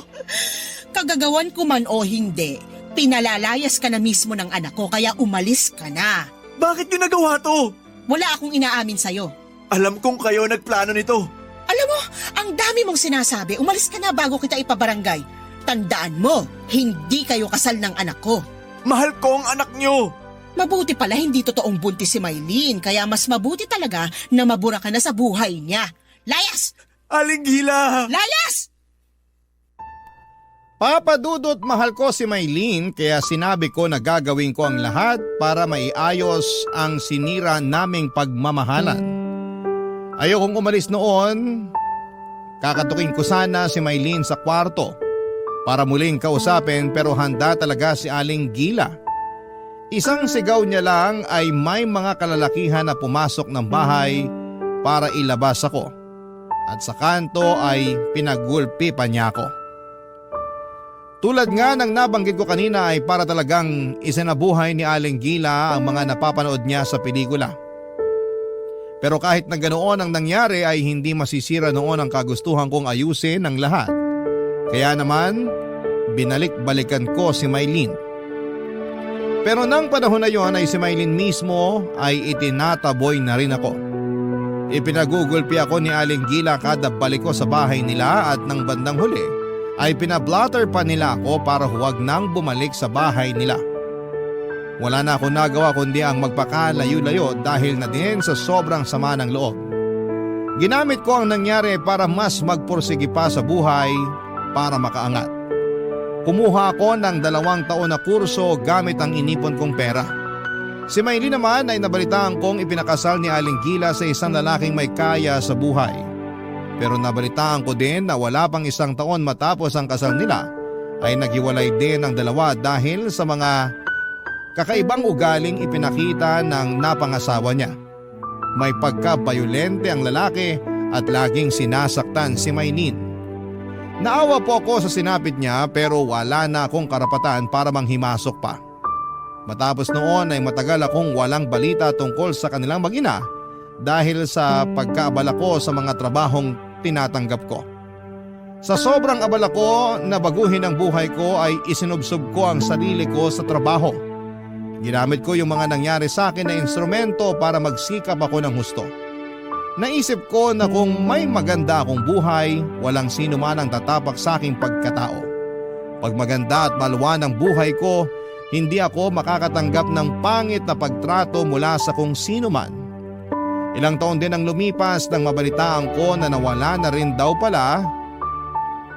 Kagagawan ko man o hindi, pinalalayas ka na mismo ng anak ko kaya umalis ka na. Bakit niyo nagawa to? Wala akong inaamin sa'yo. Alam kong kayo nagplano nito. Alam mo, ang dami mong sinasabi, umalis ka na bago kita ipabarangay. Tandaan mo, hindi kayo kasal ng anak ko. Mahal ko ang anak niyo. Mabuti pala hindi totoong buntis si Maylin, kaya mas mabuti talaga na mabura ka na sa buhay niya. Layas! Aling Gila! Layas! Papadudot mahal ko si Maylin kaya sinabi ko na gagawin ko ang lahat para maiayos ang sinira naming pagmamahalan. Ayokong umalis noon. Kakatuking ko sana si Maylin sa kwarto para muling kausapin pero handa talaga si Aling Gila. Isang sigaw niya lang ay may mga kalalakihan na pumasok ng bahay para ilabas ako. At sa kanto ay pinagulpi pa niya ako. Tulad nga ng nabanggit ko kanina ay para talagang isinabuhay ni Aling Gila ang mga napapanood niya sa pelikula. Pero kahit na ganoon ang nangyari ay hindi masisira noon ang kagustuhan kong ayusin ang lahat. Kaya naman, binalik-balikan ko si Maylin. Pero nang panahon na yon ay si Maylin mismo ay itinataboy na rin ako. Ipinagugulpi ako ni Aling Gila kada balik ko sa bahay nila at nang bandang huli ay pinablatter pa nila ako para huwag nang bumalik sa bahay nila. Wala na ako nagawa kundi ang magpakalayo-layo dahil na din sa sobrang sama ng loob. Ginamit ko ang nangyari para mas magpursige pa sa buhay para makaangat. Kumuha ako ng 2 taon na kurso gamit ang inipon kong pera. Si Maylin naman ay nabalitaan kong ipinakasal ni Aling Gila sa isang lalaking may kaya sa buhay. Pero nabalitaan ko din na wala pang 1 taon matapos ang kasal nila ay naghiwalay din ang dalawa dahil sa mga kakaibang ugaling ipinakita ng napangasawa niya. May pagka-bayolente ang lalaki at laging sinasaktan si Maylin. Naawa po ako sa sinapit niya pero wala na akong karapatan para manghimasok pa. Matapos noon ay matagal akong walang balita tungkol sa kanilang mag-ina dahil sa pagkaabala ko sa mga trabahong tinatanggap ko. Sa sobrang abala ko na baguhin ang buhay ko ay isinubsob ko ang sarili ko sa trabaho. Ginamit ko yung mga nangyari sa akin na instrumento para magsikap ako ng husto. Naisip ko na kung may maganda akong buhay, walang sino man ang tatapak sa aking pagkatao. Pag maganda at maluwan ang buhay ko, hindi ako makakatanggap ng pangit na pagtrato mula sa kung sino man. Ilang taon din ang lumipas nang mabalitaan ko na nawala na rin daw pala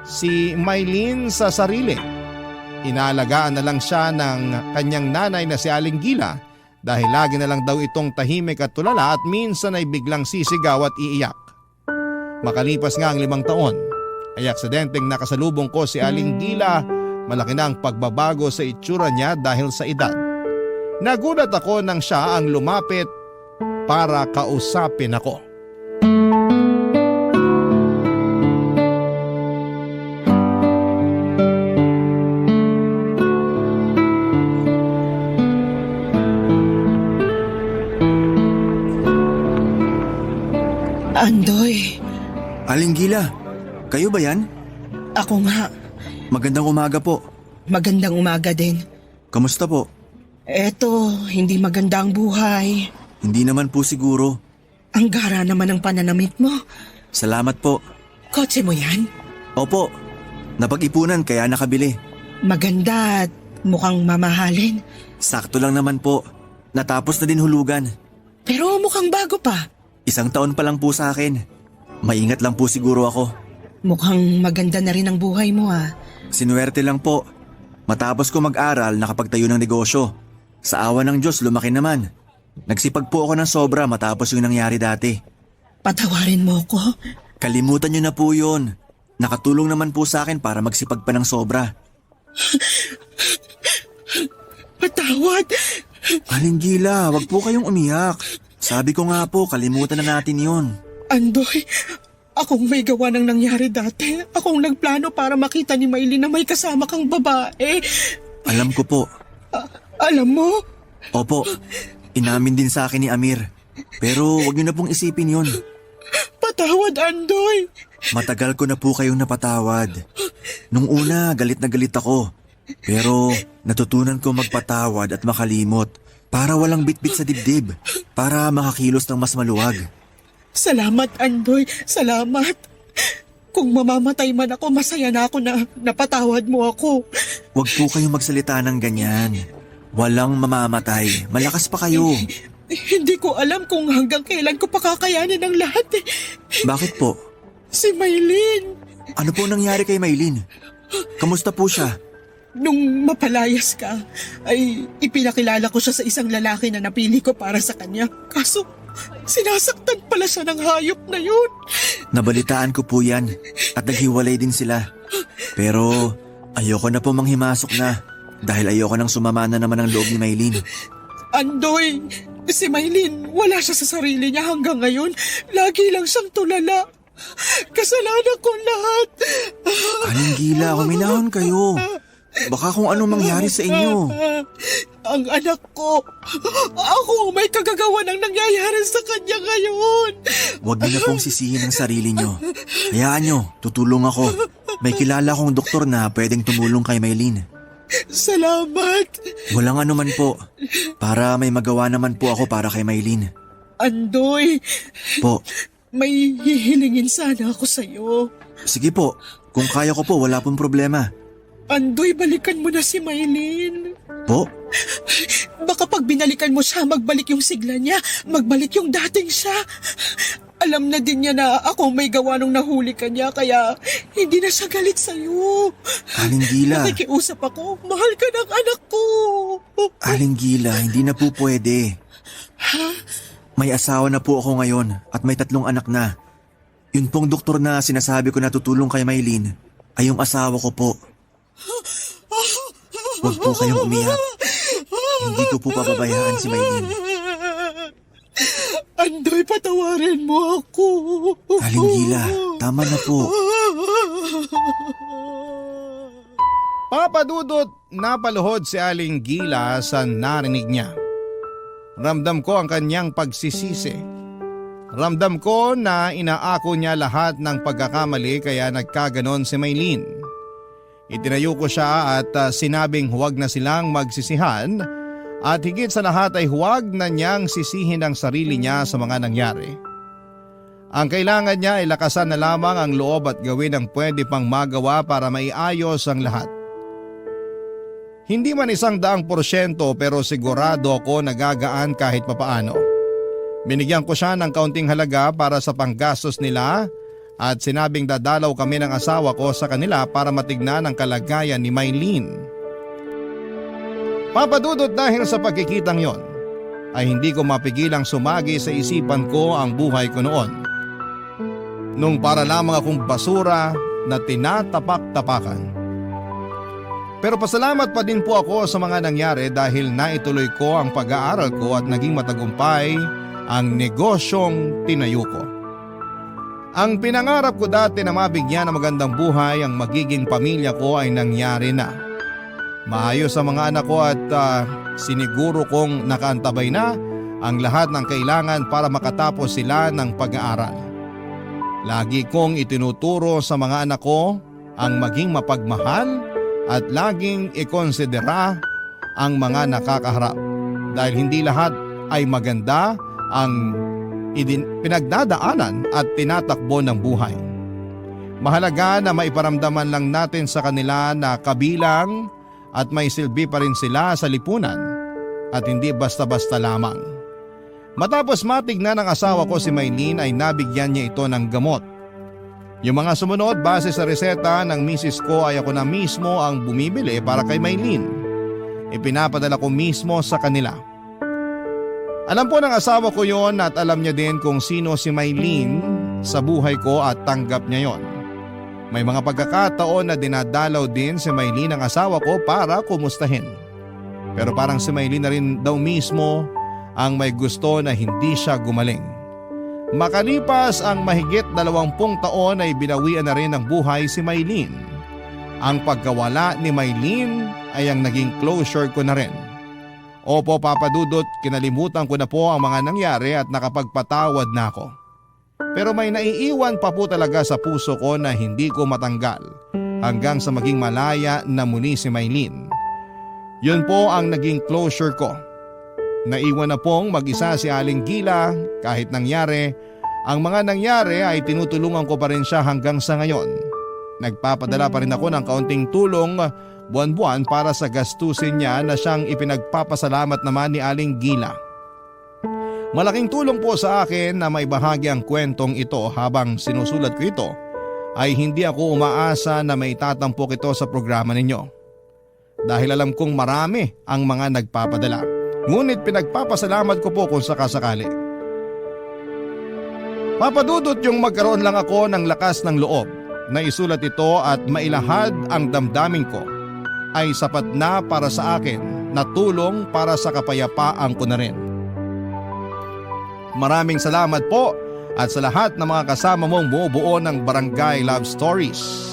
si Maylin sa sarili. Inaalagaan na lang siya ng kanyang nanay na si Aling Gila dahil lagi na lang daw itong tahimik at tulala at minsan ay biglang sisigaw at iiyak. Makalipas nga ang 5 taon ay aksidenteng nakasalubong ko si Aling Gila. Malaki na ang pagbabago sa itsura niya dahil sa edad. Nagulat ako nang siya ang lumapit para kausapin ako. Andoy, Aling Gila, kayo ba yan? ako nga. Magandang umaga po. Magandang umaga din. Kamusta po? Eto, hindi maganda ang buhay. Hindi naman po siguro. Ang gara naman ang pananamit mo. Salamat po. Kotse mo yan? Opo, napag-ipunan kaya nakabili. Maganda at mukhang mamahalin. Sakto lang naman po. Natapos na din hulugan. Pero mukhang bago pa. 1 taon pa lang po sa akin. Maingat lang po siguro ako. Mukhang maganda na rin ang buhay mo ah. Sinuwerte lang po. Matapos ko mag-aral, nakapagtayo ng negosyo. Sa awa ng Diyos, lumaki naman. Nagsipag po ako ng sobra matapos yung nangyari dati. Patawarin mo ko. Kalimutan niyo na po yun. Nakatulong naman po sa akin para magsipag pa ng sobra. Patawad. Aling Gila, wag po kayong umiyak. Sabi ko nga po, kalimutan na natin yun. Andoy, akong may gawa ng nangyari dati. Akong nagplano para makita ni Maylin na may kasama kang babae. Alam ko po. Alam mo? Opo, inamin din sa akin ni Amir. Pero wag niyo na pong isipin yun. Patawad, Andoy. Matagal ko na po kayong napatawad. Nung una, galit na galit ako. Pero natutunan ko magpatawad at makalimot para walang bitbit sa dibdib, para makakilos ng mas maluwag. Salamat, Andoy. Salamat. Kung mamamatay man ako, masaya na ako na napatawad mo ako. Huwag po kayong magsalita ng ganyan. Walang mamamatay. Malakas pa kayo. Hindi ko alam kung hanggang kailan ko pakakayanin ang lahat eh. Bakit po? Si Maylin. Ano po nangyari kay Maylin? Kamusta po siya? Nung mapalayas ka, ay ipinakilala ko siya sa isang lalaki na napili ko para sa kanya. Kaso Sinasaktan pala siya ng hayop na yun. Nabalitaan ko po yan at naghiwalay din sila. Pero ayoko na po manghimasok na dahil ayoko nang sumama na naman ang loob ni Maylin. Andoy, si Maylin, wala siya sa sarili niya hanggang ngayon. Lagi lang siyang tulala. Kasalanan ko lahat. Aling Gila, kuminahon kayo. Baka kung ano mangyari sa inyo. Ang anak ko, ako may kagagawa ng nangyayari sa kanya ngayon. Huwag niyo na pong sisihin ang sarili niyo. Hayaan niyo, tutulong ako. May kilala kong doktor na pwedeng tumulong kay Maylin. Salamat. Walang anuman po. Para may magawa naman po ako para kay Maylin. Andoy, Po, may hihilingin sana ako sa'yo. sige po. Kung kaya ko po, wala pong problema. Andoy, balikan mo na si Maylin. Po? Baka pag binalikan mo siya, magbalik yung sigla niya. Magbalik yung dating siya. Alam na din niya na ako may gawa nung nahuli ka niya, kaya hindi na siya galit sa'yo. Aling Gila. Nakikiusap ako, mahal ka ng anak ko. Aling Gila, hindi na po pwede. May asawa na po ako ngayon at may 3 anak na. Yun pong doktor na sinasabi ko na tutulong kay Maylin ay yung asawa ko po. Huwag po kayong umiyak. Hindi ko po pababayaan si Maylin. Andoy, patawarin mo ako. Aling Gila, tama na po. Papa Dudut, napaluhod si Aling Gila sa narinig niya. Ramdam ko ang kanyang pagsisisi. Ramdam ko na inaako niya lahat ng pagkakamali kaya nagkaganon si Maylin. Itinayo ko siya at sinabing huwag na silang magsisihan at higit sa lahat ay huwag na niyang sisihin ang sarili niya sa mga nangyari. Ang kailangan niya ay lakasan na lamang ang loob at gawin ang pwede pang magawa para maiayos ang lahat. Hindi man 100% pero sigurado ako nagagaan kahit papaano. Binigyan ko siya ng kaunting halaga para sa panggastos nila at sinabing dadalaw kami ng asawa ko sa kanila para matignan ang kalagayan ni Maylin. Papadudot dahil sa pagkikitang yon, ay hindi ko mapigilang sumagi sa isipan ko ang buhay ko noon. Nung para lamang akong basura na tinatapak-tapakan. Pero pasalamat pa din po ako sa mga nangyari dahil naituloy ko ang pag-aaral ko at naging matagumpay ang negosyong tinayo ko. Ang pinangarap ko dati na mabigyan ng magandang buhay ang magiging pamilya ko ay nangyari na. Maayos ang mga anak ko at siniguro kong nakaantabay na ang lahat ng kailangan para makatapos sila ng pag-aaral. Lagi kong itinuturo sa mga anak ko ang maging mapagmahal at laging ikonsidera ang mga nakakaharap dahil hindi lahat ay maganda ang pinagdadaanan at tinatakbo ng buhay. Mahalaga na maiparamdaman lang natin sa kanila na kabilang at may silbi pa rin sila sa lipunan at hindi basta-basta lamang. Matapos matignan ng asawa ko si Maylin ay nabigyan niya ito ng gamot. Yung mga sumunod base sa reseta ng misis ko ay ako na mismo ang bumibili para kay Maylin. Ipinapadala ko mismo sa kanila. Alam po ng asawa ko yon at alam niya din kung sino si Maylin sa buhay ko at tanggap niya yon. May mga pagkakataon na dinadalaw din si Maylin ang asawa ko para kumustahin. Pero parang si Maylin na rin daw mismo ang may gusto na hindi siya gumaling. Makalipas ang mahigit 20 taon ay binawian na rin ng buhay si Maylin. Ang pagkawala ni Maylin ay ang naging closure ko na rin. Opo Papa Dudut, kinalimutan ko na po ang mga nangyari at nakapagpatawad na ako. Pero may naiiwan pa po talaga sa puso ko na hindi ko matanggal hanggang sa maging malaya na muli si Maylin. Yun po ang naging closure ko. Naiwan na pong mag-isa si Aling Gila kahit nangyari. Ang mga nangyari ay tinutulungan ko pa rin siya hanggang sa ngayon. Nagpapadala pa rin ako ng kaunting tulong buwan-buwan para sa gastusin niya na siyang ipinagpapasalamat naman ni Aling Gila. Malaking tulong po sa akin na maibahagi ang kwentong ito habang sinusulat ko ito ay hindi ako umaasa na may tatampok ito sa programa ninyo. Dahil alam kong marami ang mga nagpapadala. Ngunit pinagpapasalamat ko po kung sakasakali. Papadudot yung magkaroon lang ako ng lakas ng loob na isulat ito at mailahad ang damdamin ko ay sapat na para sa akin na tulong para sa kapayapaan ko na rin. Maraming salamat po at sa lahat ng mga kasama mong bumubuo ng Barangay Love Stories.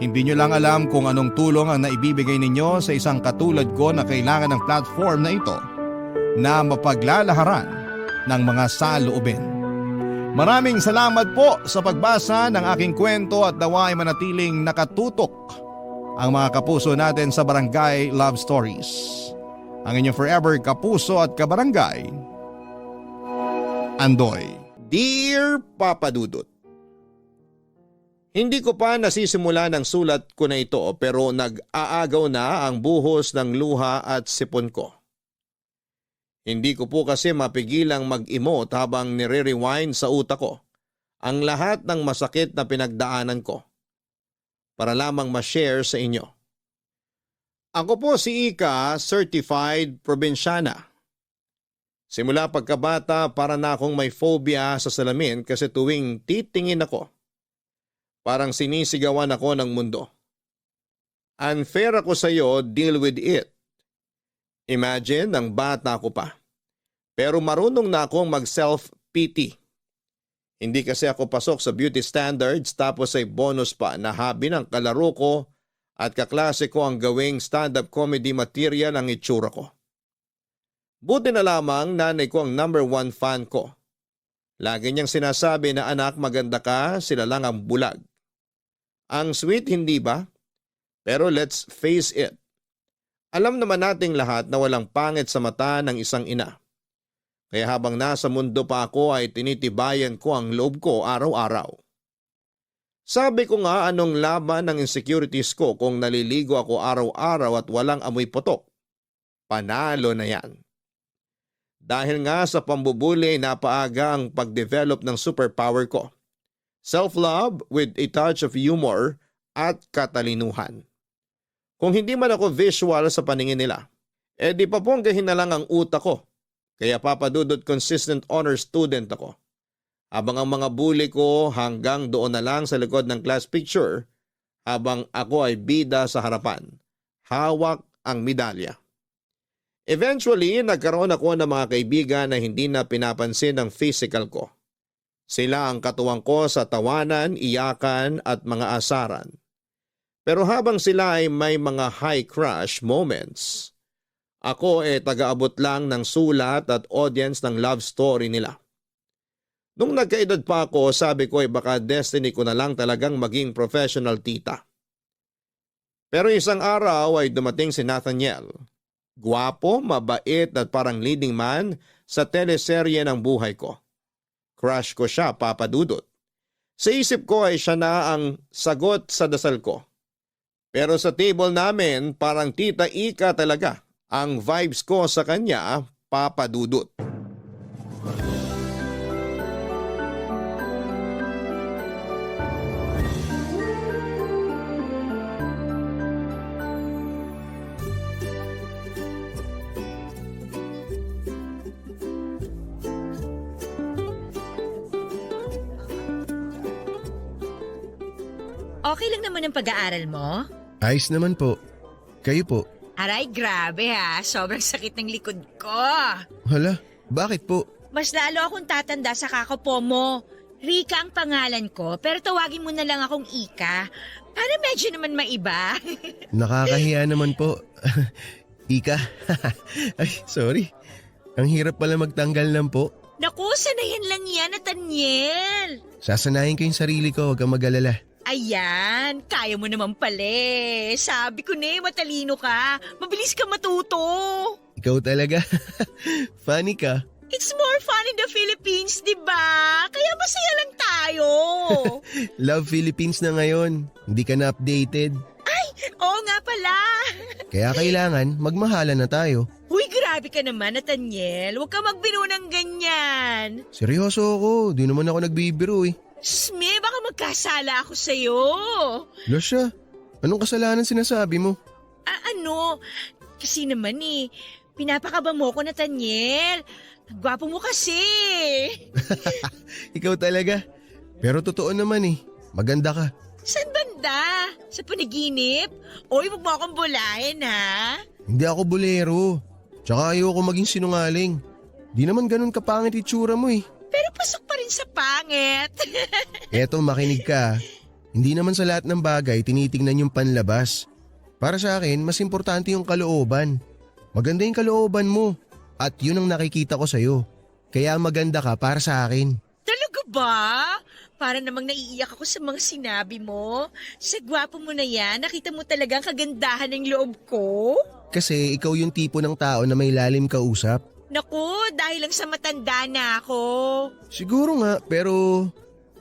Hindi nyo lang alam kung anong tulong ang naibibigay ninyo sa isang katulad ko na kailangan ng platform na ito na mapaglalaharan ng mga saloobin. Maraming salamat po sa pagbasa ng aking kwento at nawa ay manatiling nakatutok ang mga kapuso natin sa Barangay Love Stories. Ang inyong forever kapuso at kabarangay, Andoy. Dear Papa Dudut, hindi ko pa nasisimula ng sulat ko na ito pero nag-aagaw na ang buhos ng luha at sipon ko. Hindi ko po kasi mapigilang mag-emote habang nire-rewind sa utak ko ang lahat ng masakit na pinagdaanan ko para lamang ma-share sa inyo. Ako po si Ika, certified probinsyana. Simula pagkabata para na akong may phobia sa salamin kasi tuwing titingin ako, parang sinisigawan ako ng mundo. Unfair ako sa iyo, deal with it. Imagine, ang bata ko pa. Pero marunong na akong mag-self-pity. Hindi kasi ako pasok sa beauty standards tapos ay bonus pa na hobby ng kalaro ko at kaklase ko ang gawing stand-up comedy material ang itsura ko. Buti na lamang nanay ko ang #1 fan ko. Lagi niyang sinasabi na anak maganda ka, sila lang ang bulag. Ang sweet hindi ba? Pero let's face it. Alam naman nating lahat na walang pangit sa mata ng isang ina. Kaya habang nasa mundo pa ako ay tinitibayan ko ang loob ko araw-araw. Sabi ko nga anong laban ng insecurities ko kung naliligo ako araw-araw at walang amoy putok. Panalo na yan. Dahil nga sa pambubuli napaaga ang pag-develop ng superpower ko. Self-love with a touch of humor at katalinuhan. Kung hindi man ako visual sa paningin nila, di paponggahin na lang ang utak ko. Kaya papadudot consistent honor student ako. Habang ang mga bully ko hanggang doon na lang sa likod ng class picture, habang ako ay bida sa harapan. Hawak ang medalya. Eventually, nagkaroon ako ng mga kaibigan na hindi na pinapansin ang physical ko. Sila ang katuwang ko sa tawanan, iyakan at mga asaran. Pero habang sila ay may mga high crush moments, ako taga-abot lang ng sulat at audience ng love story nila. Nung nagkaedad pa ako, sabi ko baka destiny ko na lang talagang maging professional tita. Pero isang araw ay dumating si Nathaniel. Gwapo, mabait at parang leading man sa teleserye ng buhay ko. Crush ko siya, Papa Dudut. Sa isip ko ay siya na ang sagot sa dasal ko. Pero sa table namin, parang Tita Ika talaga ang vibes ko sa kanya, Papa Dudut. Okay lang naman ang pag-aaral mo? Ayos naman po. Kayo po. Aray, grabe ha. Sobrang sakit ng likod ko. Hala, bakit po? Mas lalo akong tatanda sa kakapo mo. Rika ang pangalan ko, pero tawagin mo na lang akong Ika. Para medyo naman maiba. Nakakahiya naman po. Ika. Ay, sorry. Ang hirap pala magtanggal lang po. Naku, sanayan lang yan, Nathaniel. Sasanayin ko yung sarili ko, huwag kang mag-alala. Ayan, kaya mo naman pala. Sabi ko na matalino ka. Mabilis ka matuto. Ikaw talaga. Funny ka. It's more fun in the Philippines, di ba? Kaya masaya lang tayo. Love Philippines na ngayon. Hindi ka na updated. Ay, oo nga pala. Kaya kailangan magmahalan na tayo. Huy, grabe ka naman, Nathaniel. Huwag ka magbiro ng ganyan. Seryoso ako. Di naman ako nagbibiro eh. Sme, baka magkasala ako sa'yo. Lasya, anong kasalanan sinasabi mo? Ano? Kasi naman Pinapakaba mo ko, Nathaniel. Ang gwapo mo kasi. Ikaw talaga. Pero totoo naman eh. Maganda ka. Saan banda? Sa panaginip? Oy, wag mo akong bulahin, ha? Hindi ako bolero. Tsaka ayoko maging sinungaling. Di naman ganun kapangit itsura mo eh. Pero pasok pa rin sa pangit. Eto, makinig ka. Hindi naman sa lahat ng bagay tinitingnan yung panlabas. Para sa akin, mas importante yung kalooban. Maganda yung kalooban mo. At yun ang nakikita ko sa'yo. Kaya maganda ka para sa akin. Talaga ba? Para namang naiiyak ako sa mga sinabi mo. Sa gwapo mo na yan, nakita mo talaga ang kagandahan ng loob ko? Kasi ikaw yung tipo ng tao na may lalim kausap. Naku, dahil lang sa matanda na ako. Siguro nga, pero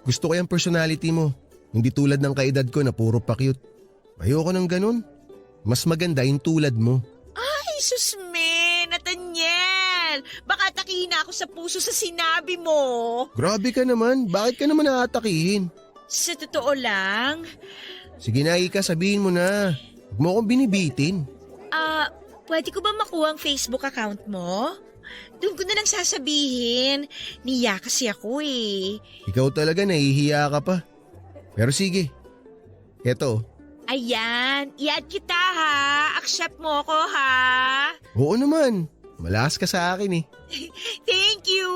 gusto ko yung personality mo. Hindi tulad ng kaedad ko na puro pa-cute. Ayoko ng ganun. Mas maganda yung tulad mo. Ay, susme, Nathaniel. Baka takihin na ako sa puso sa sinabi mo. Grabe ka naman. Bakit ka naman naatakihin? Sa totoo lang, Sige na, Ika, sabihin mo na. Huwag mo akong binibitin. pwede ko ba makuha ang Facebook account mo? Doon ko na lang sasabihin. Niya kasi ako eh. Ikaw talaga, nahihiya ka pa. Pero sige. Eto. Ayan, i-add kita ha. Accept mo ko ha. Oo naman. Malakas ka sa akin eh. Thank you!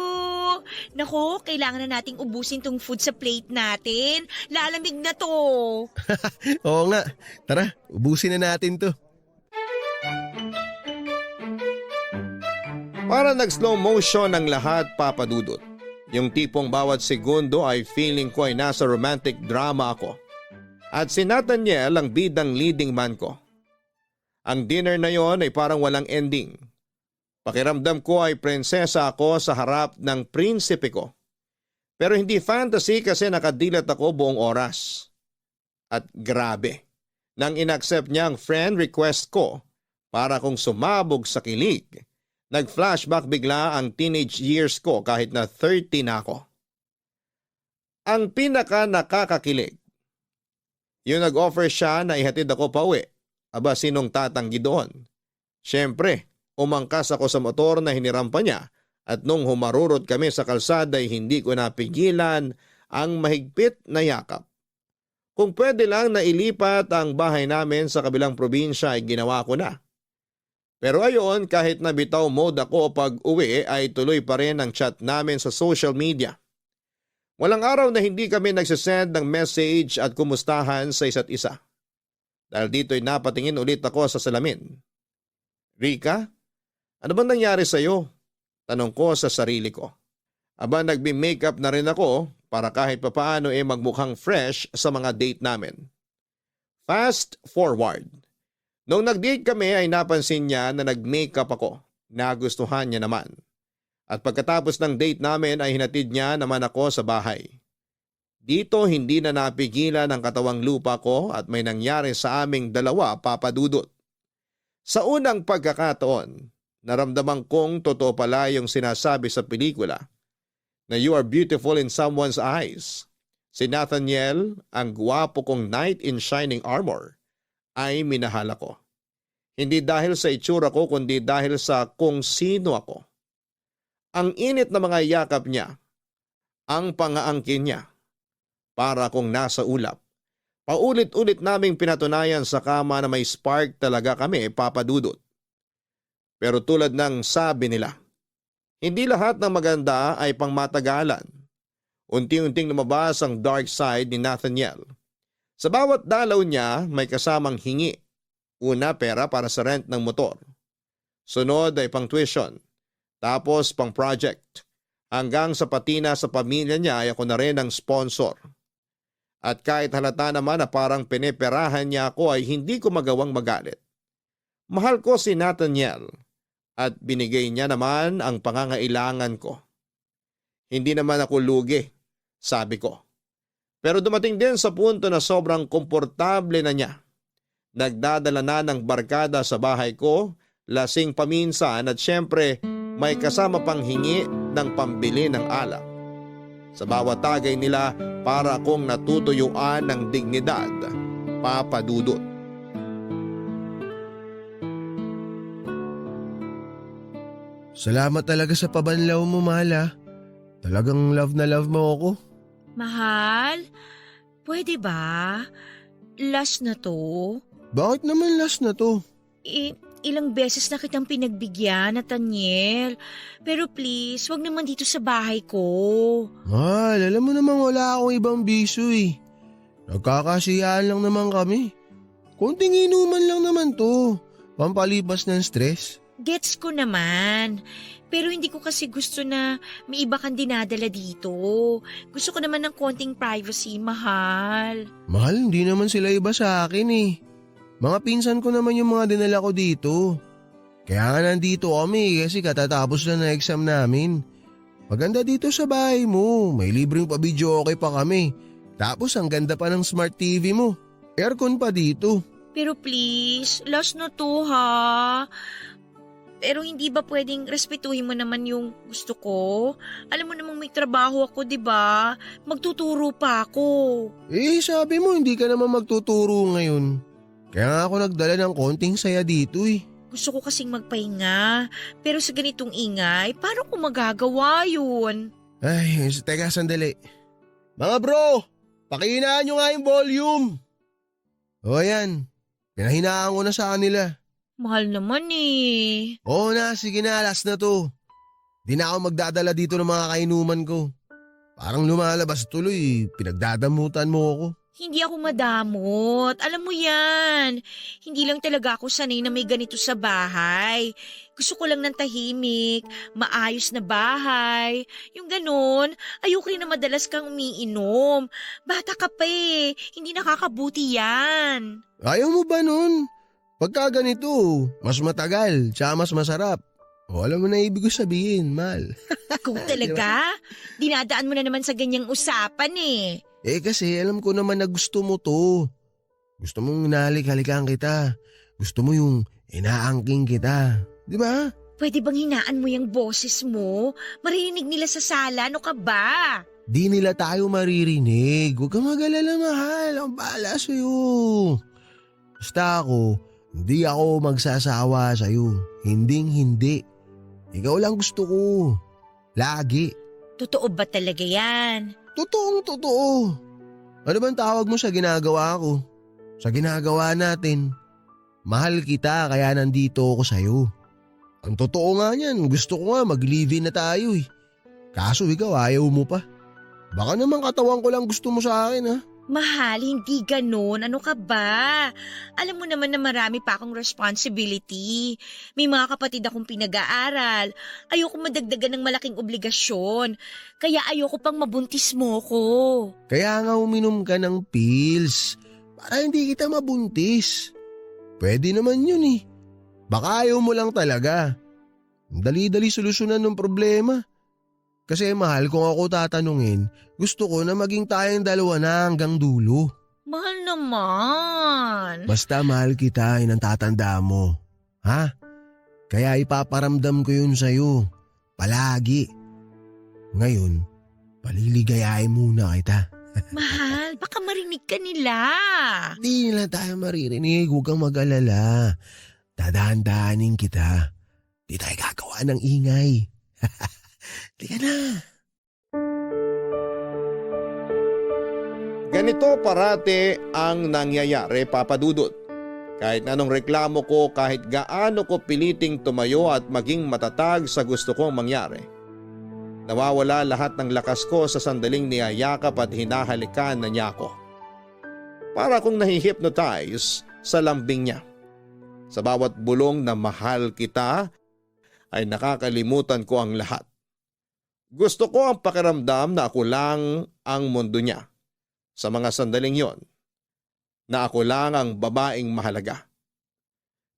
Naku, kailangan na nating ubusin tong food sa plate natin. Lalamig na to. Oo nga. Tara, ubusin na natin to. Para nag-slow motion ang lahat, Papa Dudut. Yung tipong bawat segundo ay feeling ko ay nasa romantic drama ako. At si Nathaniel ang bidang leading man ko. Ang dinner na yon ay parang walang ending. Pakiramdam ko ay prinsesa ako sa harap ng prinsipe ko. Pero hindi fantasy kasi nakadilat ako buong oras. At grabe, nang inaccept niya ang friend request ko para kong sumabog sa kilig. Nag-flashback bigla ang teenage years ko kahit na 30 na ako. Ang pinaka nakakakilig, yung nag-offer siya na ihatid ako pa uwi. Aba, sinong tatanggi doon? Siyempre, umangkas ako sa motor na hiniram pa niya at nung humarurot kami sa kalsada ay hindi ko napigilan ang mahigpit na yakap. Kung pwede lang na ilipat ang bahay namin sa kabilang probinsya ay ginawa ko na. Pero ayon, kahit na bitaw mode ako pag uwi ay tuloy pa rin ang chat namin sa social media. Walang araw na hindi kami nagsisend ng message at kumustahan sa isa't isa. Dahil dito'y napatingin ulit ako sa salamin. Rika, ano bang nangyari sa'yo? Tanong ko sa sarili ko. Aba, nagbi-makeup na rin ako para kahit papaano magmukhang fresh sa mga date namin. Fast forward. Nung nag-date kami ay napansin niya na nag-makeup ako. Nagustuhan niya naman. At pagkatapos ng date namin ay hinatid niya naman ako sa bahay. Dito hindi na napigilan ang katawang lupa ko at may nangyari sa aming dalawa, Papa Dudut. Sa unang pagkakataon, naramdaman kong totoo pala yung sinasabi sa pelikula na you are beautiful in someone's eyes. Si Nathaniel, ang gwapo kong knight in shining armor, ay minahal ako. Hindi dahil sa itsura ko kundi dahil sa kung sino ako. Ang init na mga yakap niya, ang pangaangkin niya, para kung nasa ulap. Paulit-ulit naming pinatunayan sa kama na may spark talaga kami, Papa Dudut. Pero tulad ng sabi nila, hindi lahat ng maganda ay pangmatagalan. Unti-unting lumabas ang dark side ni Nathaniel. Sa bawat dalaw niya may kasamang hingi. Una, pera para sa rent ng motor. Sunod ay pang tuition. Tapos pang project. Hanggang sa patina sa pamilya niya ay ako na rin ang sponsor. At kahit halata naman na parang pineperahan niya ako ay hindi ko magawang magalit. Mahal ko si Nathaniel at binigay niya naman ang pangangailangan ko. Hindi naman ako lugi, sabi ko. Pero dumating din sa punto na sobrang komportable na niya. Nagdadala na ng barkada sa bahay ko, lasing paminsan at syempre may kasama pang hingi ng pambili ng alak. Sa bawat tagay nila para akong natutuyuan ng dignidad, Papa Dudut. Salamat talaga sa pabanlaw mo, mahal ah. Talagang love na love mo ako. Mahal, pwede ba? Last na to? Bakit naman last na to? Ilang beses na kitang pinagbigyan, Nathaniel. Pero please, wag naman dito sa bahay ko. Mahal, alam mo namang wala akong ibang biso eh. Nagkakasiyahan lang naman kami. Konting inuman lang naman to. Pampalipas ng stress. Gets ko naman. Pero hindi ko kasi gusto na may iba kang dinadala dito. Gusto ko naman ng konting privacy, mahal. Mahal, hindi naman sila iba sa akin eh. Mga pinsan ko naman yung mga dinala ko dito. Kaya nga nandito kami kasi katatapos na ng exam namin. Maganda dito sa bahay mo. May libreng pa-video okay pa kami. Tapos ang ganda pa ng smart TV mo. Aircon pa dito. Pero please, last na to ha. Pero hindi ba pwedeng respetuhin mo naman yung gusto ko? Alam mo namang may trabaho ako, di ba? Magtuturo pa ako. Eh sabi mo hindi ka naman magtuturo ngayon. Kaya nga ako nagdala ng konting saya dito eh. Gusto ko kasing magpahinga. Pero sa ganitong ingay, paano ko magagawa yun? Ay, teka sandali. Mga bro, pakihinaan nyo nga yung volume. O yan, pinahinaan ko na sa kanila. Mahal naman eh. Oo na, sige na, last na to. Di na ako magdadala dito ng mga kainuman ko. Parang lumalabas tuloy, pinagdadamutan mo ako. Hindi ako madamot. Alam mo yan. Hindi lang talaga ako sanay na may ganito sa bahay. Gusto ko lang ng tahimik, maayos na bahay. Yung ganun, ayoko rin na madalas kang umiinom. Bata ka pa eh. Hindi nakakabuti yan. Ayaw mo ba nun? Pagka ganito, mas matagal, tsaka mas masarap. O alam mo na ibig ko sabihin, mal. Ikaw talaga? Dinadaan mo na naman sa ganyang usapan eh. Eh kasi alam ko naman na gusto mo to. Gusto mong inahalik-halikan kita. Gusto mo yung inaangking kita. Di ba? Pwede bang hinaan mo yung boses mo? Marinig nila sa sala, ano ka ba? Di nila tayo maririnig. Huwag kang mag-alala, mahal. Ang bahala sa'yo. Basta ako, hindi ako magsasawa sa'yo. Hinding-hindi. Ikaw lang gusto ko. Lagi. Totoo ba talaga yan? Totoong totoo. Ano bang tawag mo sa ginagawa ko? Sa ginagawa natin. Mahal kita kaya nandito ako sa'yo. Ang totoo nga niyan, gusto ko nga mag-live-in na tayo eh. Kaso ikaw ayaw mo pa. Baka naman katawan ko lang gusto mo sa akin ha. Mahal, hindi ganun. Ano ka ba? Alam mo naman na marami pa akong responsibility. May mga kapatid akong pinag-aaral. Ayoko madagdagan ng malaking obligasyon. Kaya ayoko pang mabuntis mo ko. Kaya nga uminom ka ng pills para hindi kita mabuntis. Pwede naman yun eh. Baka ayaw mo lang talaga. Dali-dali solusyonan ng problema. Kasi mahal, kung ako tatanungin, gusto ko na maging tayong dalawa na hanggang dulo. Mahal naman. Basta mahal kita, yun ang tatanda mo. Ha? Kaya ipaparamdam ko yun sa'yo. Palagi. Ngayon, paliligayahin muna kita. Mahal, baka marinig ka nila. Hindi nila tayo maririnig, huwag kang mag-alala. Dadahan-dahanin kita. Di tayo gagawa ng ingay. Tika na. Ganito parate ang nangyayari, Papa Dudut. Kahit anong reklamo ko, kahit gaano ko piliting tumayo at maging matatag sa gusto kong mangyari. Nawawala lahat ng lakas ko sa sandaling niyayakap at hinahalikan na niya ako. Para akong nahihypnotize sa lambing niya. Sa bawat bulong na mahal kita ay nakakalimutan ko ang lahat. Gusto ko ang pakiramdam na ako lang ang mundo niya. Sa mga sandaling yon, na ako lang ang babaeng mahalaga.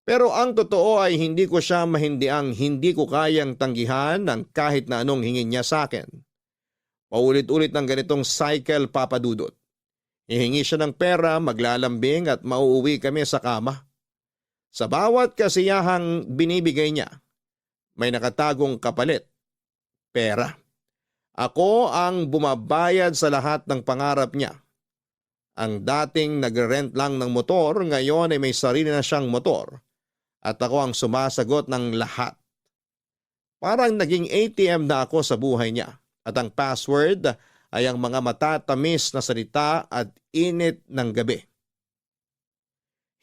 Pero ang totoo ay hindi ko siya mahindiang hindi ko kayang tanggihan ng kahit na anong hingin niya sa akin. Paulit-ulit ng ganitong cycle, Papa Dudut. Hihingi siya ng pera, maglalambing at mauuwi kami sa kama. Sa bawat kasiyahang binibigay niya, may nakatagong kapalit, pera. Ako ang bumabayad sa lahat ng pangarap niya. Ang dating nag-rent lang ng motor, ngayon ay may sarili na siyang motor. At ako ang sumasagot ng lahat. Parang naging ATM na ako sa buhay niya at ang password ay ang mga matatamis na salita at init ng gabi.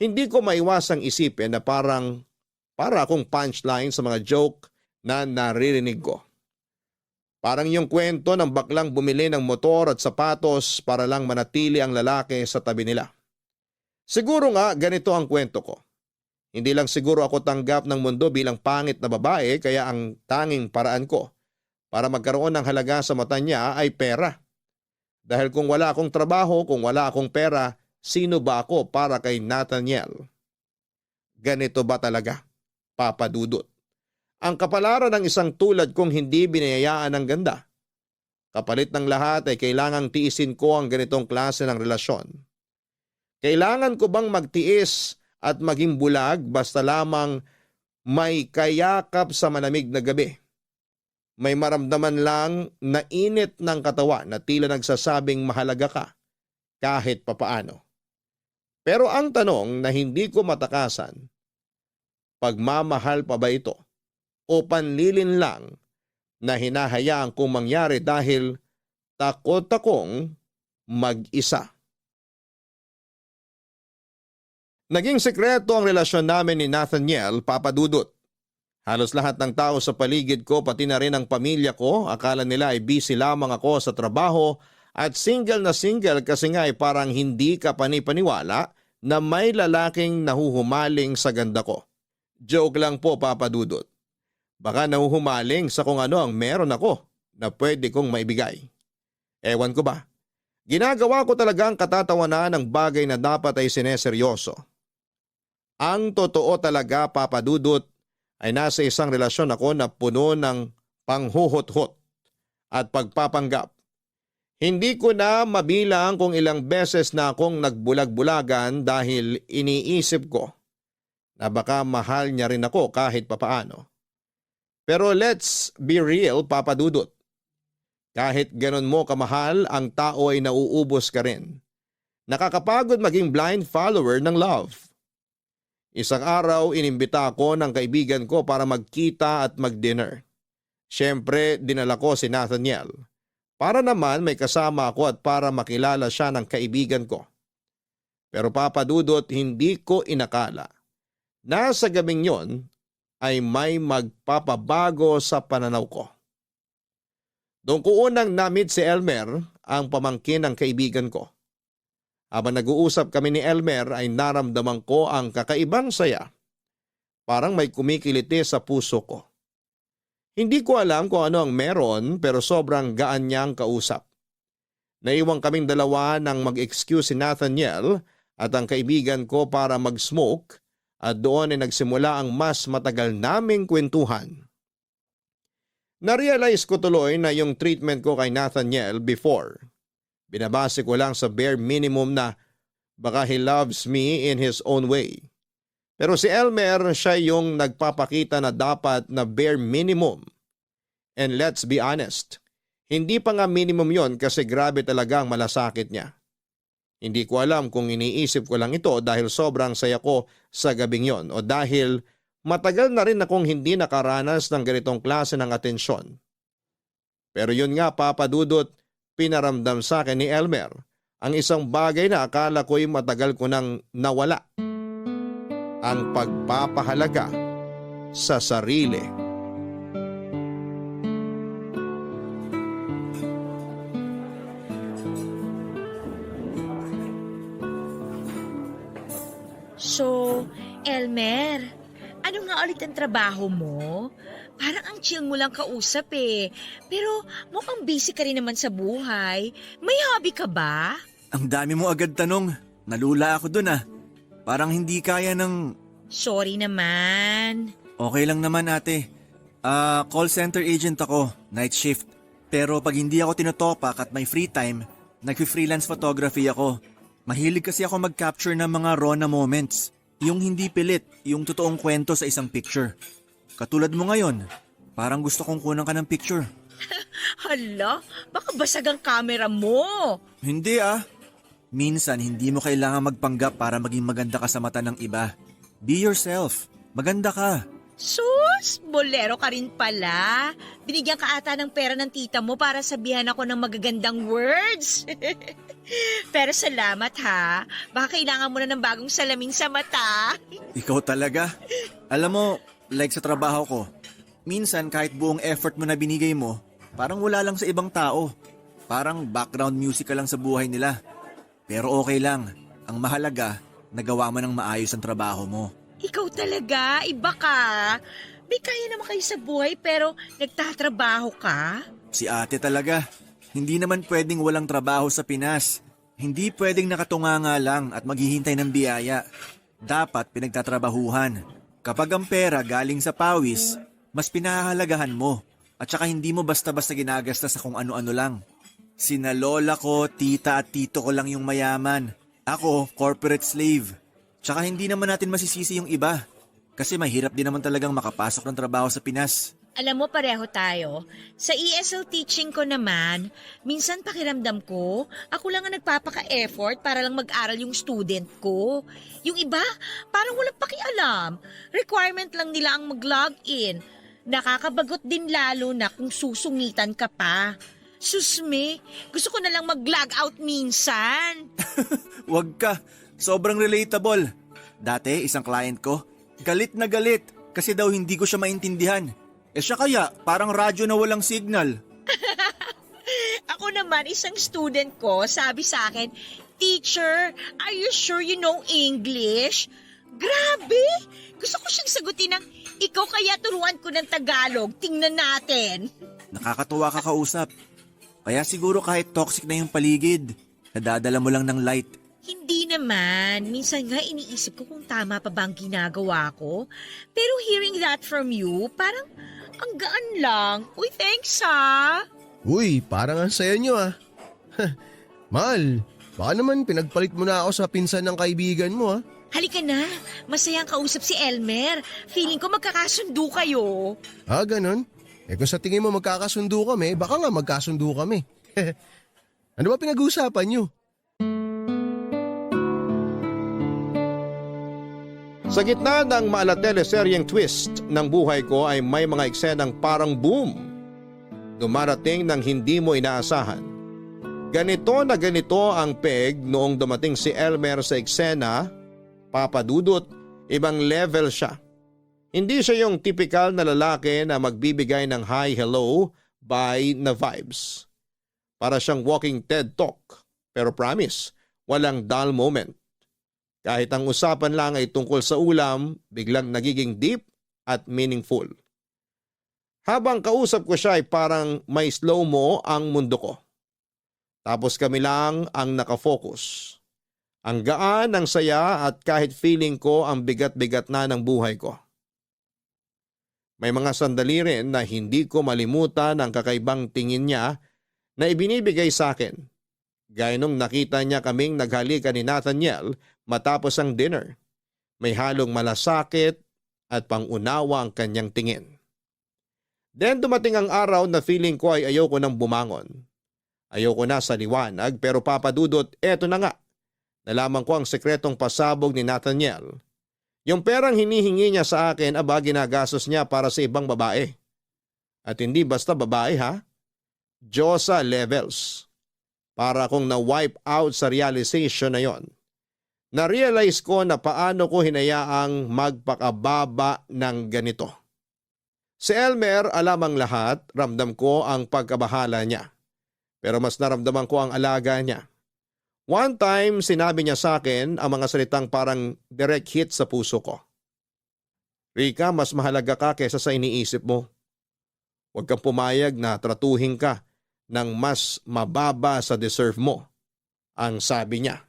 Hindi ko maiwasang isipin na para akong punchline sa mga joke na naririnig ko. Parang yung kwento ng baklang bumili ng motor at sapatos para lang manatili ang lalaki sa tabi nila. Siguro nga ganito ang kwento ko. Hindi lang siguro ako tanggap ng mundo bilang pangit na babae kaya ang tanging paraan ko para magkaroon ng halaga sa mata niya ay pera. Dahil kung wala akong trabaho, kung wala akong pera, sino ba ako para kay Nathaniel? Ganito ba talaga, Papa Dudut? Ang kapalaran ng isang tulad kong hindi binayayaan ng ganda. Kapalit ng lahat ay kailangang tiisin ko ang ganitong klase ng relasyon. Kailangan ko bang magtiis at maging bulag basta lamang may kayakap sa malamig na gabi? May maramdaman lang na init ng katawan na tila nagsasabing mahalaga ka kahit papaano. Pero ang tanong na hindi ko matakasan, pagmamahal pa ba ito? O panlilin lang na hinahayaan kong mangyari dahil takot akong mag-isa. Naging sekreto ang relasyon namin ni Nathaniel, Papa Dudut. Halos lahat ng tao sa paligid ko, pati na rin ang pamilya ko, akala nila ay busy lamang ako sa trabaho at single na single kasi nga ay parang hindi ka panipaniwala na may lalaking nahuhumaling sa ganda ko. Joke lang po, Papa Dudut. Baka nahuhumaling sa kung ano ang meron ako na pwede kong maibigay. Ewan ko ba? Ginagawa ko talagang katatawanan ng bagay na dapat ay sineseryoso. Ang totoo talaga, Papa Dudut, ay nasa isang relasyon ako na puno ng panghuhot-hot at pagpapanggap. Hindi ko na mabilang kung ilang beses na akong nagbulag-bulagan dahil iniisip ko na baka mahal niya rin ako kahit papaano. Pero let's be real, Papa Dudut. Kahit ganon mo kamahal, ang tao ay nauubos ka rin. Nakakapagod maging blind follower ng love. Isang araw, inimbita ako ng kaibigan ko para magkita at mag-dinner. Siyempre, dinala ko si Nathaniel. Para naman may kasama ako at para makilala siya ng kaibigan ko. Pero Papa Dudut, hindi ko inakala na sa gabing yon ay may magpapabago sa pananaw ko. Doon ko unang namit si Elmer, ang pamangkin ng kaibigan ko. Habang nag-uusap kami ni Elmer ay naramdaman ko ang kakaibang saya. Parang may kumikiliti sa puso ko. Hindi ko alam kung ano ang meron pero sobrang gaan niyang kausap. Naiwang kaming dalawa nang mag-excuse si Nathaniel at ang kaibigan ko para mag-smoke at doon ay nagsimula ang mas matagal naming kwentuhan. Narealize ko tuloy na yung treatment ko kay Nathaniel before. Binabase ko lang sa bare minimum na baka he loves me in his own way. Pero si Elmer siya yung nagpapakita na dapat na bare minimum. And let's be honest, hindi pa nga minimum yon kasi grabe talaga ang malasakit niya. Hindi ko alam kung iniisip ko lang ito dahil sobrang saya ko sa gabing yon o dahil matagal na rin akong hindi nakaranas ng ganitong klase ng atensyon. Pero yun nga, Papa Dudut, pinaramdam sa akin ni Elmer ang isang bagay na akala ko'y matagal ko nang nawala. Ang pagpapahalaga sa sarili. So, Elmer, ano nga ulit ang trabaho mo? Parang ang chill mo lang kausap eh. Pero mukhang busy ka rin naman sa buhay. May hobby ka ba? Ang dami mo agad tanong. Nalula ako dun ah. Parang hindi kaya ng... Sorry naman. Okay lang naman ate. Call center agent ako, night shift. Pero pag hindi ako tinotopak at may free time, nag-freelance photography ako. Mahilig kasi ako mag-capture ng mga raw na moments. Yung hindi pilit, yung totoong kwento sa isang picture. Katulad mo ngayon, parang gusto kong kunan ka ng picture. Hala, baka basag ang camera mo. Hindi ah. Minsan hindi mo kailangan magpanggap para maging maganda ka sa mata ng iba. Be yourself. Maganda ka. Sus, bolero ka rin pala. Binigyan ka ata ng pera ng tita mo para sabihan ako ng magagandang words. Pero salamat ha. Baka kailangan mo na ng bagong salamin sa mata. Ikaw talaga. Alam mo, like sa trabaho ko, minsan kahit buong effort mo na binigay mo, parang wala lang sa ibang tao. Parang background music ka lang sa buhay nila. Pero okay lang. Ang mahalaga, nagawa mo ng maayos ang trabaho mo. Ikaw talaga, iba ka. May kaya naman kayo sa buhay pero nagtatrabaho ka? Si ate talaga. Hindi naman pwedeng walang trabaho sa Pinas. Hindi pwedeng nakatunganga lang at maghihintay ng biyaya. Dapat pinagtatrabahuhan. Kapag ang pera galing sa pawis, mas pinahahalagahan mo. At saka hindi mo basta-basta ginagasta sa kung ano-ano lang. Sina lola ko, tita at tito ko lang yung mayaman. Ako, corporate slave. Tsaka hindi naman natin masisisi yung iba. Kasi mahirap din naman talagang makapasok ng trabaho sa Pinas. Alam mo, pareho tayo. Sa ESL teaching ko naman, minsan pakiramdam ko, ako lang ang nagpapaka-effort para lang mag-aral yung student ko. Yung iba, parang walang pakialam. Requirement lang nila ang mag-log in. Nakakabagot din lalo na kung susungitan ka pa. Susme, gusto ko na lang mag-log out minsan. Wag ka. Sobrang relatable. Dati, isang client ko, galit na galit kasi daw hindi ko siya maintindihan. Siya kaya, parang radyo na walang signal. Ako naman, isang student ko, sabi sa akin, "Teacher, are you sure you know English?" Grabe! Gusto ko siyang sagutin ng, "Ikaw kaya turuan ko ng Tagalog, tingnan natin." Nakakatuwa ka kausap. Kaya siguro kahit toxic na yung paligid, nadadala mo lang ng light. Hindi naman. Minsan nga iniisip ko kung tama pa ba ang ginagawa ko. Pero hearing that from you, parang ang gaan lang. Uy, thanks ha! Uy, parang ang saya nyo ah. Mahal, baka naman pinagpalit mo na ako sa pinsan ng kaibigan mo ah. Halika na, masayang kausap si Elmer. Feeling ko magkakasundo kayo. Ah, ganun? Kung sa tingin mo magkakasundo kami, baka nga magkasundo kami. Ano ba pinag-uusapan nyo? Sa gitna ng maalateleseryeng twist ng buhay ko ay may mga eksenang parang boom. Dumarating ng hindi mo inaasahan. Ganito na ganito ang peg noong dumating si Elmer sa eksena, papadudot, ibang level siya. Hindi siya yung typical na lalaki na magbibigay ng hi, hello, bye na vibes. Para siyang walking TED Talk, pero promise, walang dull moment. Kahit ang usapan lang ay tungkol sa ulam, biglang nagiging deep at meaningful. Habang kausap ko siya ay parang may slow-mo ang mundo ko. Tapos kami lang ang nakafocus. Ang gaan, ang saya at kahit feeling ko ang bigat-bigat na ng buhay ko. May mga sandali rin na hindi ko malimutan ang kakaibang tingin niya na ibinibigay sa akin. Gaya nung nakita niya kaming naghalikan ni Nathaniel matapos ang dinner. May halong malasakit at pangunawa ang kanyang tingin. Then dumating ang araw na feeling ko ay ayoko nang bumangon. Ayoko na sa liwanag pero papadudot, eto na nga. Nalaman ko ang sekretong pasabog ni Nathaniel. Yung perang hinihingi niya sa akin aba ginagastos niya para sa ibang babae. At hindi basta babae ha. Diyosa levels. Para akong na-wipe out sa realization na yon. Na-realize ko na paano ko hinayaang magpakababa ng ganito. Si Elmer, alam ang lahat, ramdam ko ang pagkabahala niya. Pero mas naramdaman ko ang alaga niya. One time, sinabi niya sa akin ang mga salitang parang direct hit sa puso ko. Rika, mas mahalaga ka kaysa sa iniisip mo. Huwag kang pumayag na tratuhin ka ng mas mababa sa deserve mo, ang sabi niya.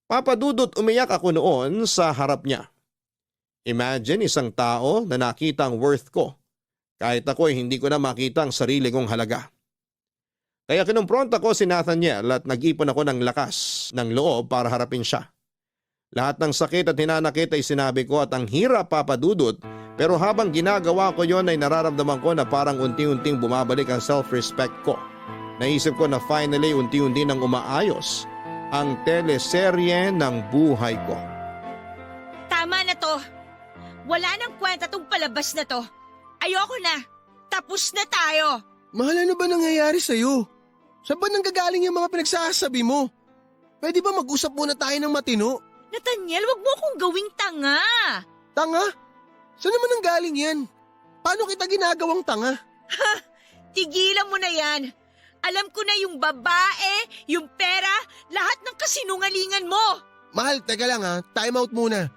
Papadudot umiyak ako noon sa harap niya. Imagine isang tao na nakita ang worth ko, kahit ako ay hindi ko na makita ang sarili kong halaga. Kaya kinumpronta ko si Nathaniel at nag-ipon ako ng lakas ng loob para harapin siya. Lahat ng sakit at hinanakit ay sinabi ko at ang hirap papadudot, pero habang ginagawa ko yon ay nararamdaman ko na parang unti-unting bumabalik ang self-respect ko. Naisip ko na finally unti-unti nang umaayos ang teleserye ng buhay ko. Tama na to. Wala nang kwenta tong palabas na to. Ayoko na. Tapos na tayo. Mahal, ano ba nangyayari sa'yo? Saan ba nanggagaling yung mga pinagsasabi mo? Pwede ba mag-usap muna tayo ng matino? Nathaniel, wag mo akong gawing tanga. Tanga? Saan naman nanggaling yan? Paano kita ginagawang tanga? Tigilan mo na yan. Alam ko na yung babae, yung pera, lahat ng kasinungalingan mo. Mahal, teka lang ha. Time out muna.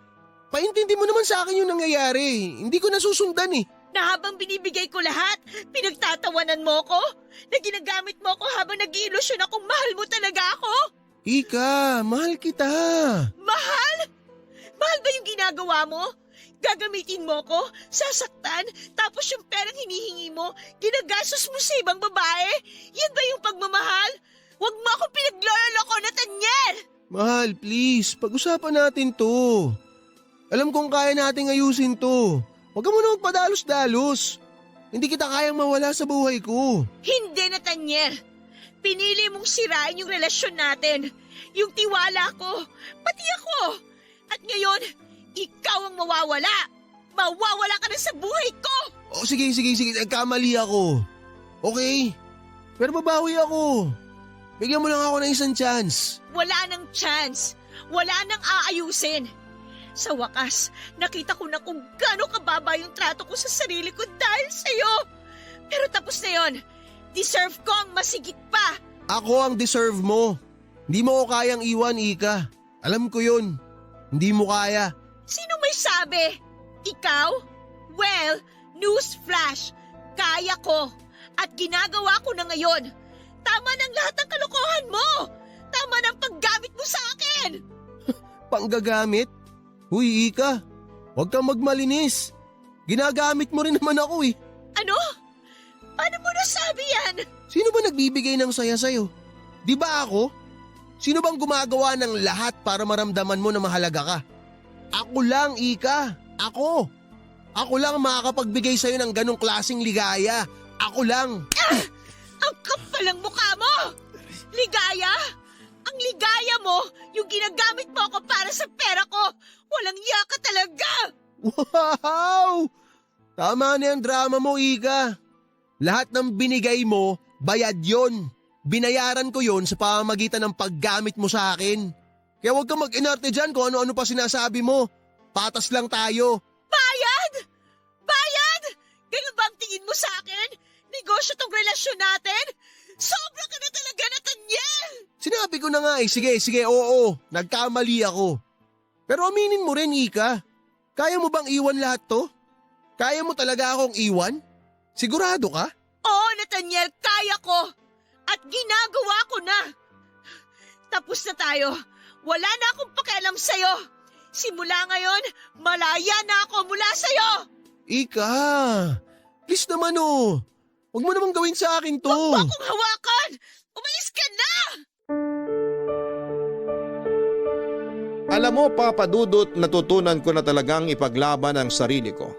Paintindi mo naman sa akin yung nangyayari. Hindi ko nasusundan eh. Na habang binibigay ko lahat, pinagtatawanan mo ko? Na ginagamit mo ko habang nag-iilusyon akong mahal mo talaga ako? Ika, mahal kita. Mahal? Mahal ba yung ginagawa mo? Gagamitin mo ko, sasaktan, tapos yung perang hinihingi mo, ginagastos mo sa ibang babae? Yan ba yung pagmamahal? Huwag mo akong pinagloloko, Nathaniel! Mahal, please. Pag-usapan natin to. Alam kong kaya nating ayusin to. Huwag ka muna magpadalos-dalos. Hindi kita kayang mawala sa buhay ko. Hindi, Nathaniel. Pinili mong sirain yung relasyon natin. Yung tiwala ko, pati ako. At ngayon, ikaw ang mawawala. Mawawala ka na sa buhay ko. Oh, sige. Nagkamali ako. Okay? Pero babawi ako. Bigyan mo lang ako ng isang chance. Wala nang chance. Wala nang aayusin. Sa wakas, nakita ko na kung gaano kababa yung trato ko sa sarili ko dahil sa'yo. Pero tapos na yon. Deserve ko ang masigit pa. Ako ang deserve mo. Hindi mo ko kayang iwan, Ika. Alam ko yun. Hindi mo kaya. Sino may sabi? Ikaw? Well, newsflash. Kaya ko. At ginagawa ko na ngayon. Tama ng lahat ng kalokohan mo. Tama ng paggamit mo sa akin. Panggagamit? Huy, Ika. Huwag kang magmalinis. Ginagamit mo rin naman ako eh. Ano? Paano mo nasabi yan? Sino ba nagbibigay ng saya sa'yo? Di ba ako? Sino bang gumagawa ng lahat para maramdaman mo na mahalaga ka? Ako lang, Ika. Ako. Ako lang ang makakapagbigay sa'yo ng ganong klaseng ligaya. Ako lang. Ang kapal ng mukha mo! Ligaya? Ang ligaya mo, yung ginagamit mo ako para sa pera ko. Walang iya ka talaga! Wow! Tama na yung drama mo, Ika. Lahat ng binigay mo, bayad yon. Binayaran ko yon sa pamamagitan ng paggamit mo sa akin. Kaya huwag kang mag-inarte dyan kung ano-ano pa sinasabi mo. Patas lang tayo. Bayad? Bayad? Ganun ba ang tingin mo sa akin? Negosyo tong relasyon natin? Sobra ka na talaga, Nathaniel! Sinabi ko na nga eh, sige, oo, nagkamali ako. Pero aminin mo rin, Ika. Kaya mo bang iwan lahat to? Kaya mo talaga akong iwan? Sigurado ka? Oo, Nathaniel, kaya ko. At ginagawa ko na. Tapos na tayo. Wala na akong pakialam sa'yo. Simula ngayon, malaya na ako mula sa'yo. Ika, please naman oh. Huwag mo namang gawin sa akin to. Huwag mo akong hawakan. Umalis ka na! Alam mo, Papa Dudut, natutunan ko na talagang ipaglaban ang sarili ko.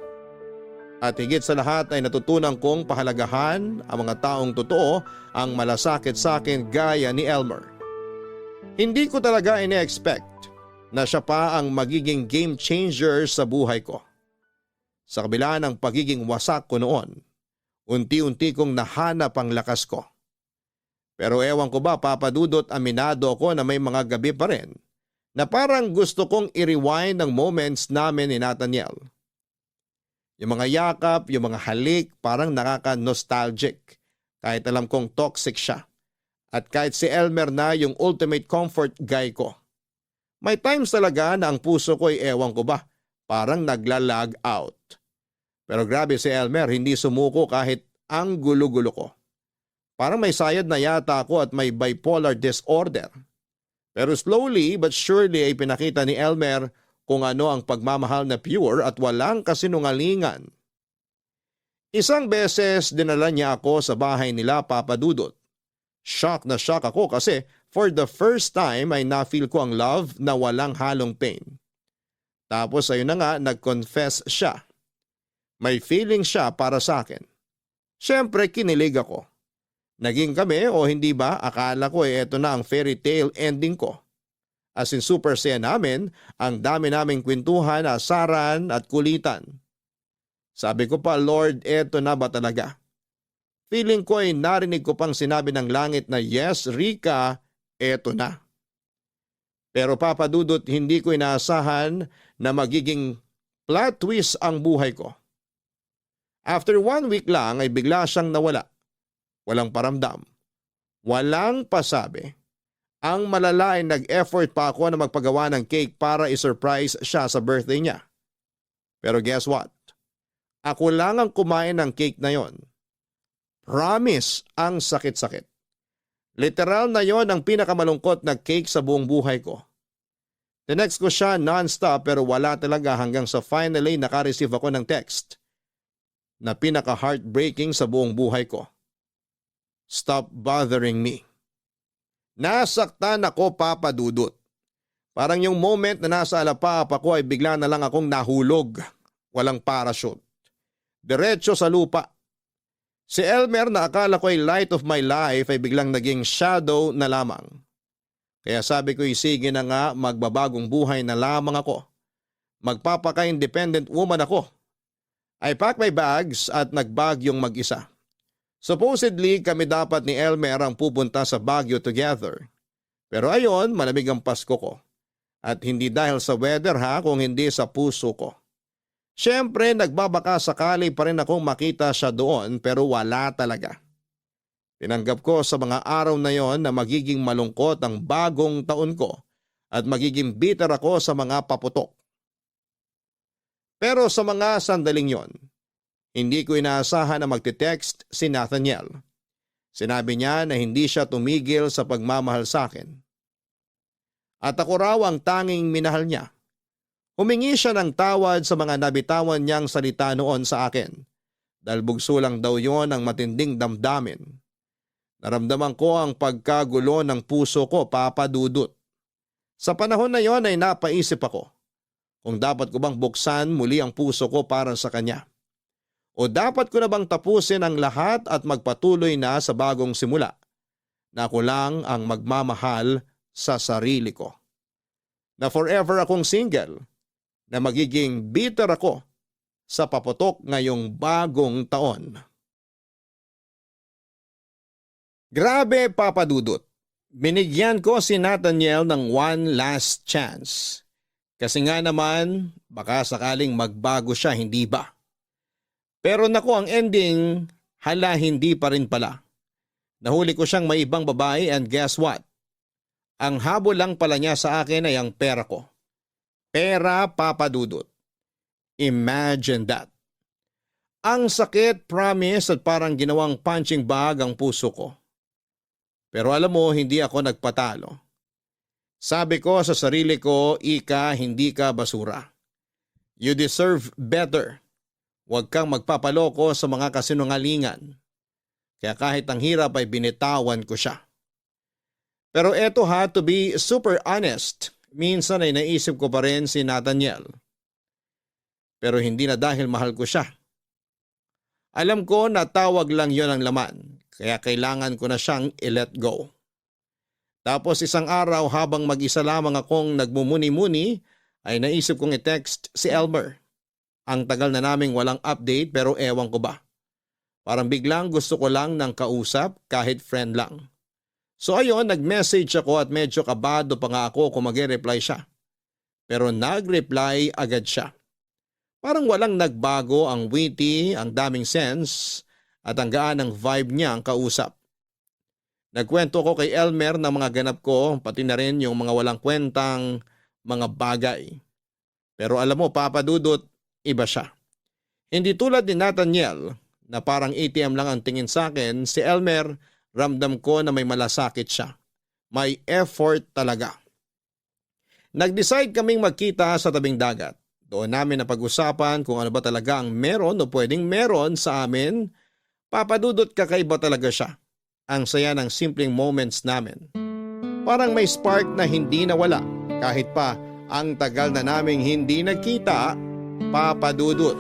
At higit sa lahat ay natutunan kong pahalagahan ang mga taong totoo ang malasakit sa akin gaya ni Elmer. Hindi ko talaga ine-expect na siya pa ang magiging game changer sa buhay ko. Sa kabila ng pagiging wasak ko noon, unti-unti kong nahanap ang lakas ko. Pero ewan ko ba, Papa Dudut, aminado ako na may mga gabi pa rin na parang gusto kong i-rewind ang moments namin ni Nathaniel. Yung mga yakap, yung mga halik, parang nakaka-nostalgic kahit alam kong toxic siya. At kahit si Elmer na yung ultimate comfort guy ko. May times talaga na ang puso ko ay ewan ko ba, parang nagla-lag out. Pero grabe si Elmer, hindi sumuko kahit ang gulo-gulo ko. Parang may sayad na yata ako at may bipolar disorder. Pero slowly but surely ay pinakita ni Elmer kung ano ang pagmamahal na pure at walang kasinungalingan. Isang beses dinala niya ako sa bahay nila, Papa Dudut. Shock na shock ako kasi for the first time ay na-feel ko ang love na walang halong pain. Tapos ayun na nga, nag-confess siya. May feeling siya para sa akin. Siyempre kinilig ako. Naging kami o hindi ba, akala ko eto na ang fairy tale ending ko. As in super saya namin, ang dami naming kwentuhan, asaran at kulitan. Sabi ko pa, Lord, eto na ba talaga? Feeling ko ay narinig ko pang sinabi ng langit na yes, Rika, eto na. Pero Papa Dudut, hindi ko inaasahan na magiging plot twist ang buhay ko. After 1 week lang ay bigla siyang nawala. Walang paramdam. Walang pasabi. Ang malala ay nag-effort pa ako na magpagawa ng cake para i-surprise siya sa birthday niya. Pero guess what? Ako lang ang kumain ng cake na yon. Promise, ang sakit-sakit. Literal na yon ang pinakamalungkot na cake sa buong buhay ko. Tinext ko siya non-stop pero wala talaga hanggang sa finally naka-receive ako ng text na pinaka-heartbreaking sa buong buhay ko. Stop bothering me. Nasaktan ako, Papa Dudut. Parang yung moment na nasa alapapa ko ay bigla na lang akong nahulog. Walang parachute. Diretso sa lupa. Si Elmer na akala ko ay light of my life ay biglang naging shadow na lamang. Kaya sabi ko sige na nga, magbabagong buhay na lamang ako. Magpapaka-independent woman ako. I pack my bags at nagbagyong mag-isa. Supposedly kami dapat ni Elmer ang pupunta sa Baguio together. Pero ayon, malamig ang Pasko ko. At hindi dahil sa weather kung hindi sa puso ko. Siyempre nagbabaka sakali pa rin akong makita siya doon pero wala talaga. Tinanggap ko sa mga araw na yon na magiging malungkot ang bagong taon ko at magiging bitter ako sa mga paputok. Pero sa mga sandaling yon, hindi ko inaasahan na magte-text si Nathaniel. Sinabi niya na hindi siya tumigil sa pagmamahal sa akin. At ako raw ang tanging minahal niya. Humingi siya ng tawad sa mga nabitawan niyang salita noon sa akin. Dahil bugso lang daw yon ang matinding damdamin. Naramdaman ko ang pagkagulo ng puso ko, Papa Dudut. Sa panahon na yon ay napaisip ako kung dapat ko bang buksan muli ang puso ko para sa kanya. O dapat ko na bang tapusin ang lahat at magpatuloy na sa bagong simula na ako lang ang magmamahal sa sarili ko. Na forever akong single, na magiging bitter ako sa paputok ngayong bagong taon. Grabe, Papa Dudut. Binigyan ko si Nathaniel ng one last chance. Kasi nga naman, baka sakaling magbago siya, hindi ba? Pero naku, ang ending, hala hindi pa rin pala. Nahuli ko siyang may ibang babae and guess what? Ang habol lang pala niya sa akin ay ang pera ko. Pera, Papa Dudut. Imagine that. Ang sakit, promise, at parang ginawang punching bag ang puso ko. Pero alam mo, hindi ako nagpatalo. Sabi ko sa sarili ko, Ika, hindi ka basura. You deserve better. Huwag kang magpapaloko sa mga kasinungalingan. Kaya kahit ang hirap ay binitawan ko siya. Pero eto to be super honest, minsan ay naisip ko pa rin si Nathaniel. Pero hindi na dahil mahal ko siya. Alam ko na tawag lang yon ang laman, kaya kailangan ko na siyang i-let go. Tapos isang araw habang mag-isa lamang akong nagmumuni-muni, ay naisip kong i-text si Elmer. Ang tagal na naming walang update pero ewan ko ba. Parang biglang gusto ko lang ng kausap kahit friend lang. So ayun, nag-message ako at medyo kabado pa nga ako kung mag-reply siya. Pero nag-reply agad siya. Parang walang nagbago, ang witty, ang daming sense at ang gaan ng vibe niya ang kausap. Nagkwento ko kay Elmer ng mga ganap ko, pati na rin yung mga walang kwentang mga bagay. Pero alam mo, Papa Dudut, iba siya. Hindi tulad ni Nathaniel na parang ATM lang ang tingin sa akin, si Elmer, ramdam ko na may malasakit siya. May effort talaga. Nag-decide kaming magkita sa tabing dagat. Doon namin napag-usapan kung ano ba talaga ang meron o pwedeng meron sa amin. Papa Dudut, kakaiba talaga siya. Ang saya ng simpleng moments namin. Parang may spark na hindi nawala kahit pa ang tagal na naming hindi nagkita, Papa Dudut.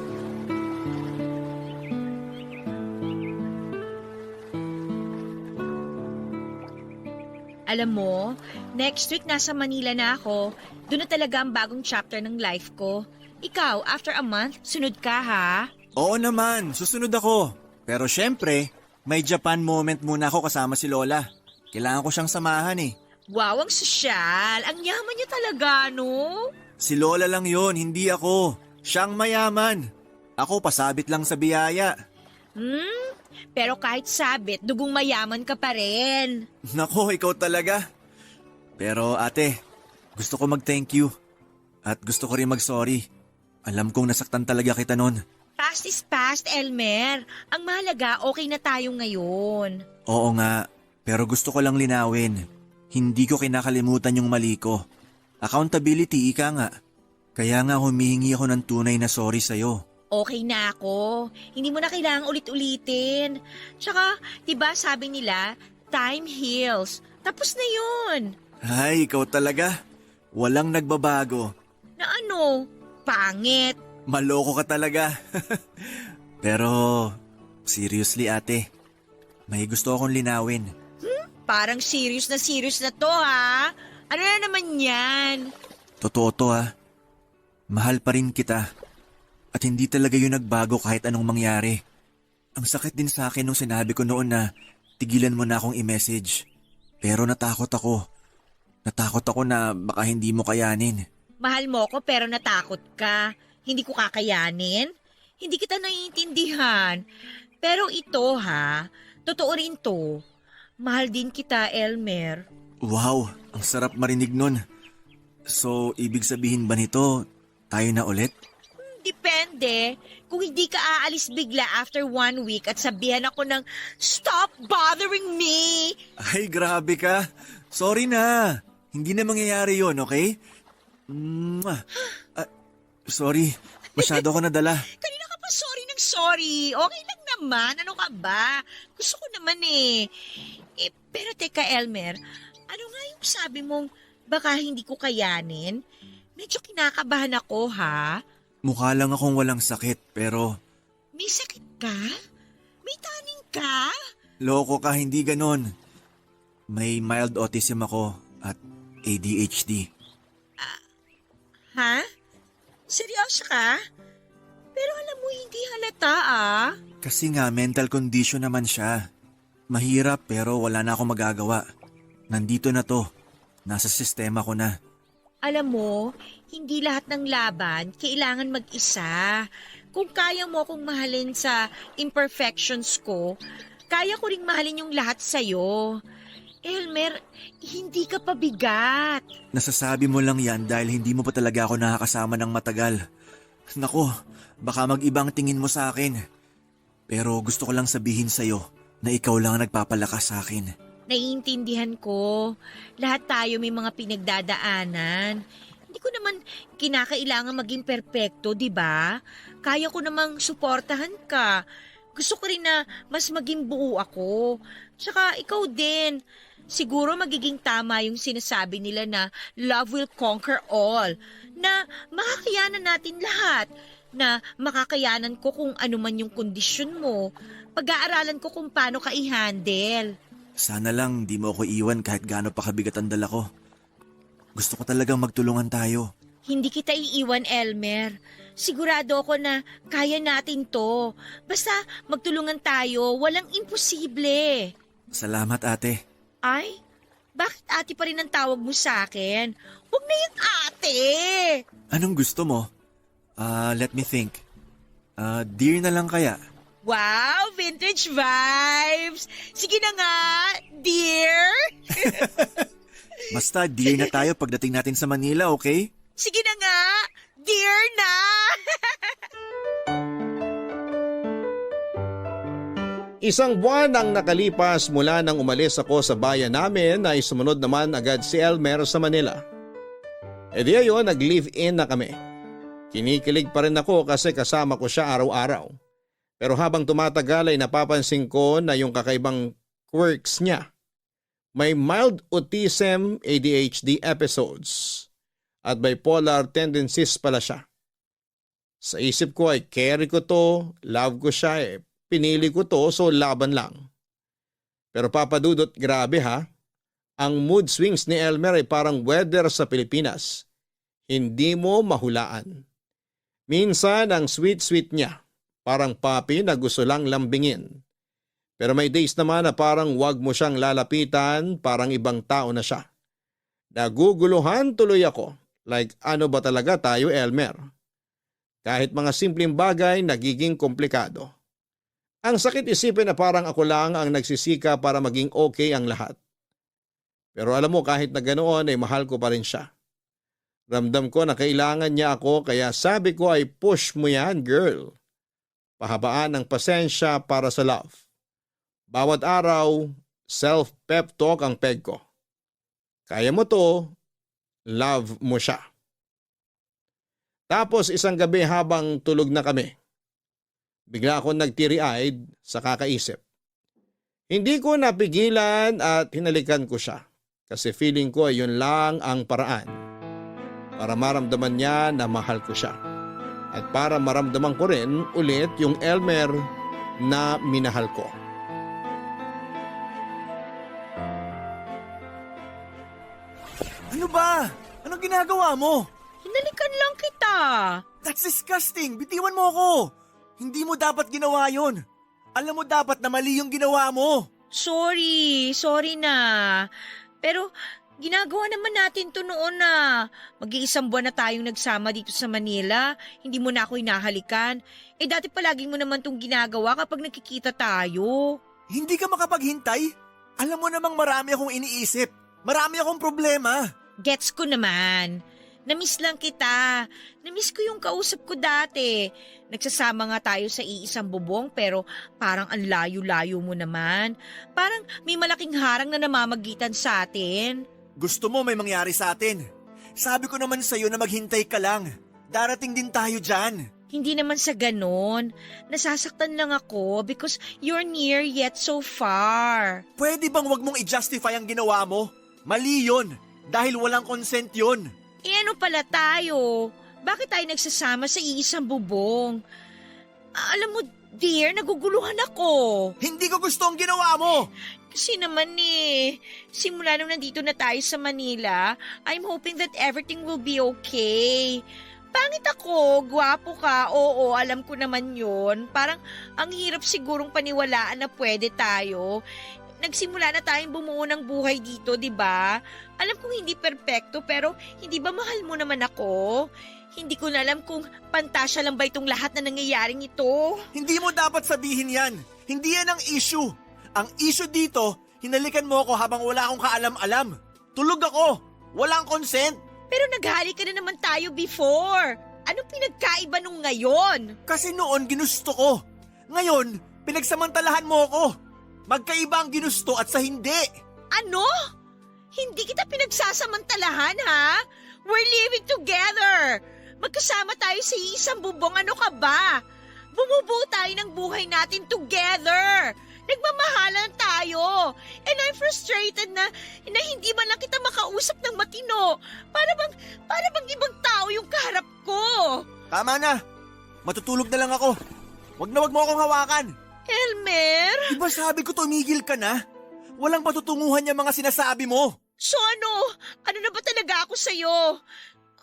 Alam mo, next week nasa Manila na ako. Doon na talaga ang bagong chapter ng life ko. Ikaw, after a month, sunod ka ha? Oo naman, susunod ako. Pero syempre, may Japan moment muna ako kasama si Lola. Kailangan ko siyang samahan eh. Wow, ang sosyal. Ang yaman niya talaga, no? Si Lola lang yon, hindi ako. Siyang mayaman. Ako pasabit lang sa biyaya. Pero kahit sabit, dugong mayaman ka pa rin. Nako, ikaw talaga. Pero ate, gusto ko mag-thank you. At gusto ko rin mag-sorry. Alam kong nasaktan talaga kita nun. Past is past, Elmer. Ang mahalaga, okay na tayo ngayon. Oo nga, pero gusto ko lang linawin. Hindi ko kinakalimutan yung mali ko. Accountability, ika nga. Kaya nga humihingi ako ng tunay na sorry sa'yo. Okay na ako. Hindi mo na kailangang ulit-ulitin. Tsaka, diba sabi nila, time heals. Tapos na yun. Ay, ikaw talaga. Walang nagbabago. Na ano? Pangit. Maloko ka talaga. Pero, seriously ate, may gusto akong linawin. Parang serious na to ha. Ano na naman yan? Totoo to ha. Mahal pa rin kita. At hindi talaga yun nagbago kahit anong mangyari. Ang sakit din sa akin nung sinabi ko noon na tigilan mo na akong i-message. Pero natakot ako. Natakot ako na baka hindi mo kayanin. Mahal mo ko pero natakot ka. Hindi ko kakayanin. Hindi kita naiintindihan. Pero ito ha, totoo rin to. Mahal din kita, Elmer. Wow, ang sarap marinig nun. So, ibig sabihin ba nito, tayo na ulit? Depende. Kung hindi ka aalis bigla after 1 week at sabihan ako ng, "Stop bothering me!" Ay, grabe ka. Sorry na. Hindi na mangyayari yon, okay? Mwah. Sorry, masyado ko nadala. Kanina ka pa sorry ng sorry. Okay lang naman. Ano ka ba? Gusto ko naman eh. Pero teka, Elmer, ano nga yung sabi mong baka hindi ko kayanin? Medyo kinakabahan ako, ha? Mukha lang akong walang sakit, pero May sakit ka? May taning ka? loko ka, hindi ganon. May mild autism ako at ADHD. Ha? Seryoso ka? Pero alam mo, hindi halata ah. Kasi nga mental condition naman siya. Mahirap pero wala na akong magagawa. Nandito na to. Nasa sistema ko na. Alam mo, hindi lahat ng laban kailangan mag-isa. Kung kaya mo akong mahalin sa imperfections ko, kaya ko ring mahalin yung lahat sa'yo. Elmer, hindi ka pabigat. Nasasabi mo lang yan dahil hindi mo pa talaga ako nakakasama ng matagal. Nako, baka mag-ibang tingin mo sa akin. Pero gusto ko lang sabihin sa'yo na ikaw lang ang nagpapalakas sa akin. Naiintindihan ko. Lahat tayo may mga pinagdadaanan. Hindi ko naman kinakailangan maging perpekto, di ba? Kaya ko namang suportahan ka. Gusto ko rin na mas maging buo ako. Tsaka ikaw din. Siguro magiging tama yung sinasabi nila na love will conquer all. Na makakayanan natin lahat. Na makakayanan ko kung ano man yung kondisyon mo. Pag-aaralan ko kung paano ka i-handle. Sana lang di mo ako iwan kahit gaano pa kabigat ang dala ko. Gusto ko talagang magtulungan tayo. Hindi kita iiwan, Elmer. Sigurado ako na kaya natin to. Basta magtulungan tayo, walang imposible. Salamat ate. Ay, bakit ate pa rin ang tawag mo sa akin? Huwag na yung ate! Anong gusto mo? Let me think. Dear na lang kaya? Wow, vintage vibes! Sige na nga, dear! Basta dear na tayo pagdating natin sa Manila, okay? Sige na nga, dear na! Isang buwan ang nakalipas mula nang umalis ako sa bayan namin ay sumunod naman agad si Elmer sa Manila. E di ayon, nag-live-in na kami. Kinikilig pa rin ako kasi kasama ko siya araw-araw. Pero habang tumatagal ay napapansin ko na yung kakaibang quirks niya. May mild autism, ADHD episodes at bipolar tendencies pala siya. Sa isip ko ay carry ko to, love ko siya pinili ko to so laban lang. Pero papadudot, grabe ha. Ang mood swings ni Elmer ay parang weather sa Pilipinas. Hindi mo mahulaan. Minsan ang sweet-sweet niya, parang papi na gusto lang lambingin. Pero may days naman na parang wag mo siyang lalapitan, parang ibang tao na siya. Naguguluhan tuloy ako, like ano ba talaga tayo, Elmer? Kahit mga simpleng bagay nagiging komplikado. Ang sakit isipin na parang ako lang ang nagsisika para maging okay ang lahat. Pero alam mo, kahit na ganoon ay mahal ko pa rin siya. Ramdam ko na kailangan niya ako, kaya sabi ko ay push mo yan, girl. Pahabaan ng pasensya para sa love. Bawat araw, self-pep talk ang peg ko. Kaya mo to, love mo siya. Tapos isang gabi habang tulog na kami, bigla akong nagtiri-eyed sa kakaisip. Hindi ko napigilan at hinalikan ko siya kasi feeling ko ay yun lang ang paraan para maramdaman niya na mahal ko siya at para maramdaman ko rin ulit yung Elmer na minahal ko. Ano ba? Anong ginagawa mo? Hinalikan lang kita. That's disgusting! Bitiwan mo ako! Hindi mo dapat ginawa yon. Alam mo dapat na mali yung ginawa mo. Sorry na. Pero ginagawa naman natin to noon na. Mag-iisang buwan na tayong nagsama dito sa Manila. Hindi mo na ako hinahalikan. Dati palagi mo naman tong ginagawa kapag nakikita tayo. Hindi ka makapaghintay? Alam mo namang marami akong iniisip. Marami akong problema. Gets ko naman. Namiss lang kita. Namiss ko yung kausap ko dati. Nagsasama nga tayo sa iisang bubong pero parang ang layo-layo mo naman. Parang may malaking harang na namamagitan sa atin. Gusto mo may mangyari sa atin. Sabi ko naman sa'yo na maghintay ka lang. Darating din tayo dyan. Hindi naman sa ganon. Nasasaktan lang ako because you're near yet so far. Pwede bang wag mong i-justify ang ginawa mo? Mali yun. Dahil walang consent yun. Ano pala tayo? Bakit tayo nagsasama sa iisang bubong? Alam mo, dear, naguguluhan ako. Hindi ko gusto ang ginawa mo. Kasi naman simula nung nandito na tayo sa Manila, I'm hoping that everything will be okay. Pangit ako, gwapo ka, oo, alam ko naman yun. Parang ang hirap sigurong paniwalaan na pwede tayo. Nagsimula na tayong bumuo ng buhay dito, di ba? Alam kong hindi perpekto pero hindi ba mahal mo naman ako? Hindi ko na alam kung pantasya lang ba itong lahat na nangyayaring ito. Hindi mo dapat sabihin yan. Hindi yan ang issue. Ang issue dito, hinalikan mo ako habang wala akong kaalam-alam. Tulog ako. Walang consent. Pero naghalik ka na naman tayo before. Anong pinagkaiba nung ngayon? Kasi noon ginusto ko. Ngayon, pinagsamantalahan mo ako. Magkaiba ang ginusto at sa hindi. Ano? Hindi kita pinagsasamantalahan, ha? We're living together. Magkasama tayo sa isang bubong, ano ka ba? Bumubuo tayo ng buhay natin together. Nagmamahalan tayo. And I'm frustrated na hindi man lang kita makausap ng matino. Para bang ibang tao yung kaharap ko. Tama na. Matutulog na lang ako. Wag mo akong hawakan. Elmer? Diba sabi ko tumigil ka na? Walang patutunguhan yung mga sinasabi mo. So ano? Ano na ba talaga ako sa'yo?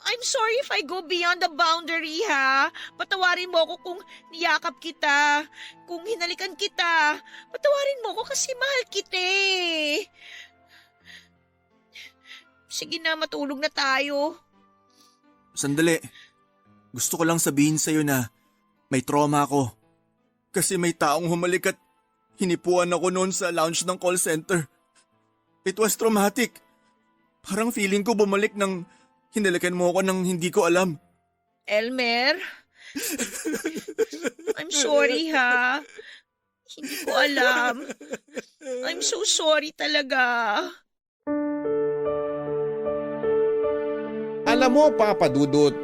I'm sorry if I go beyond the boundary, ha? Patawarin mo ako kung niyakap kita, kung hinalikan kita. Patawarin mo ako kasi mahal kita eh. Sige na, matulog na tayo. Sandali. Gusto ko lang sabihin sa'yo na may trauma ako. Kasi may taong humalik at hinipuan ako noon sa lounge ng call center. It was traumatic. Parang feeling ko bumalik nang hinalikan mo ako nang hindi ko alam. Elmer? I'm sorry, ha? Hindi ko alam. I'm so sorry talaga. Alam mo, Papa Dudut,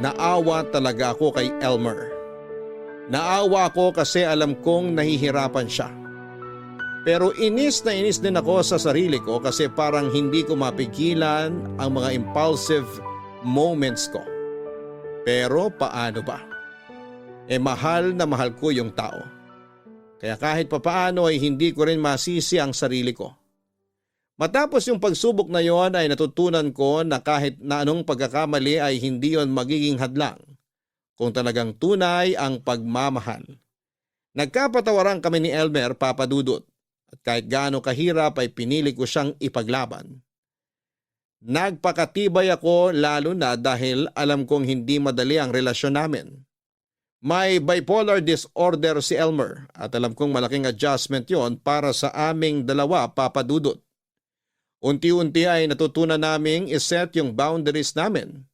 naawa talaga ako kay Elmer. Naawa ako kasi alam kong nahihirapan siya. Pero inis na inis din ako sa sarili ko kasi parang hindi ko mapigilan ang mga impulsive moments ko. Pero paano ba? Mahal na mahal ko yung tao. Kaya kahit papaano ay hindi ko rin masisi ang sarili ko. Matapos yung pagsubok na yon ay natutunan ko na kahit na anong pagkakamali ay hindi yon magiging hadlang kung talagang tunay ang pagmamahal. Nagkapatawaran kami ni Elmer, Papa Dudut, at kahit gaano kahirap ay pinili ko siyang ipaglaban. Nagpakatibay ako lalo na dahil alam kong hindi madali ang relasyon namin. May bipolar disorder si Elmer at alam kong malaking adjustment yon para sa aming dalawa, Papa Dudut. Unti-unti ay natutunan naming iset yung boundaries namin.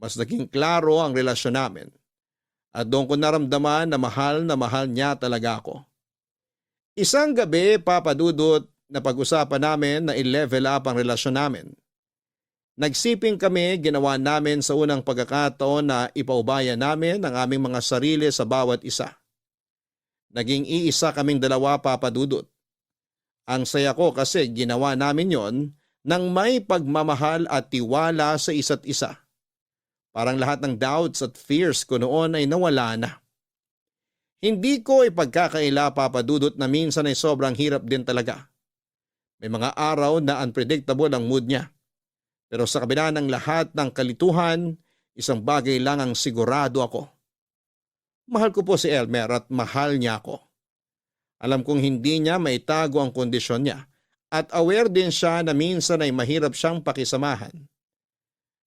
Mas naging klaro ang relasyon namin. At doon ko naramdaman na mahal niya talaga ako. Isang gabi, Papa Dudut, na pag-usapan namin na i-level up ang relasyon namin. Nagsiping kami, ginawa namin sa unang pagkakataon na ipaubaya namin ang aming mga sarili sa bawat isa. Naging iisa kaming dalawa, Papa Dudut. Ang saya ko kasi ginawa namin yon nang may pagmamahal at tiwala sa isa't isa. Parang lahat ng doubts at fears ko noon ay nawala na. Hindi ko ipagkakaila, Papa Dudut, na minsan ay sobrang hirap din talaga. May mga araw na unpredictable ang mood niya. Pero sa kabila ng lahat ng kalituhan, isang bagay lang ang sigurado ako. Mahal ko po si Elmer at mahal niya ako. Alam kong hindi niya maitago ang kondisyon niya at aware din siya na minsan ay mahirap siyang pakisamahan.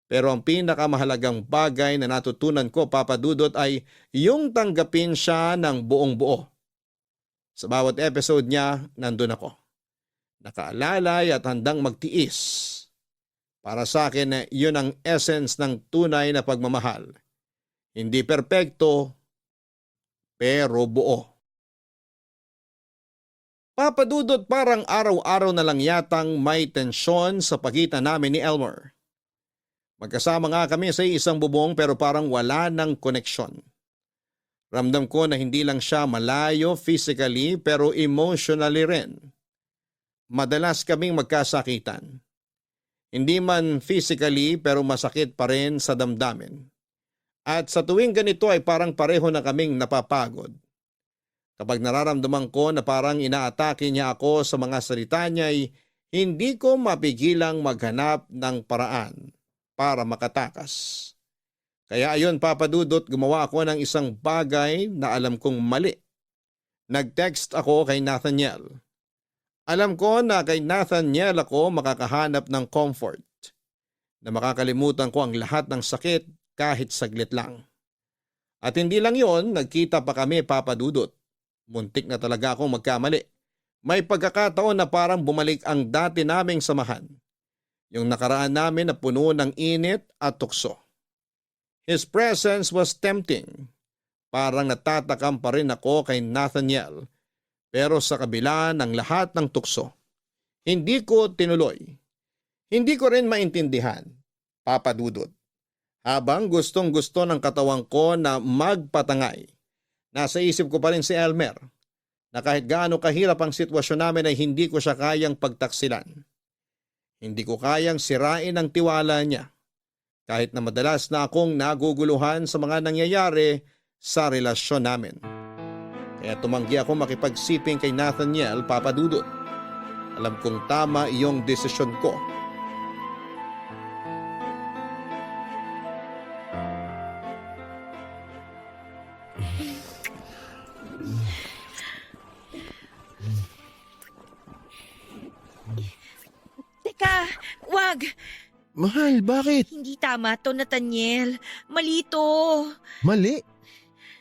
Pero ang pinakamahalagang bagay na natutunan ko, Papa Dudut, ay yung tanggapin siya ng buong buo. Sa bawat episode niya, nandun ako. Nakaalalay at handang magtiis. Para sa akin, yun ang essence ng tunay na pagmamahal. Hindi perpekto, pero buo. Papa Dudut, parang araw-araw na lang yatang may tensyon sa pagitan namin ni Elmer. Magkasama nga kami sa isang bubong pero parang wala ng koneksyon. Ramdam ko na hindi lang siya malayo physically pero emotionally rin. Madalas kaming magkasakitan. Hindi man physically pero masakit pa rin sa damdamin. At sa tuwing ganito ay parang pareho na kaming napapagod. Kapag nararamdaman ko na parang inaatake niya ako sa mga salita niya ay hindi ko mapigilang maghanap ng paraan para makatakas. Kaya ayon, Papa Dudut, gumawa ako ng isang bagay na alam kong mali. Nag-text ako kay Nathaniel. Alam ko na kay Nathaniel ako makakahanap ng comfort. Na makakalimutan ko ang lahat ng sakit kahit saglit lang. At hindi lang yon, nagkita pa kami, Papa Dudut. Muntik na talaga akong magkamali. May pagkakataon na parang bumalik ang dati naming samahan. Yung nakaraan namin na puno ng init at tukso. His presence was tempting. Parang natatakam pa rin ako kay Nathaniel. Pero sa kabila ng lahat ng tukso, hindi ko tinuloy. Hindi ko rin maintindihan, Papa Dudut. Habang gustong-gusto ng katawan ko na magpatangay, nasa isip ko pa rin si Elmer, na kahit gaano kahirap ang sitwasyon namin ay hindi ko siya kayang pagtaksilan. Hindi ko kayang sirain ang tiwala niya, kahit na madalas na akong naguguluhan sa mga nangyayari sa relasyon namin. Kaya tumanggi ako makipagsiping kay Nathaniel, Papa Dudut. Alam kong tama iyong desisyon ko. Teka, wag! Mahal, bakit? Hindi tama to, Nathaniel. Mali to. Mali.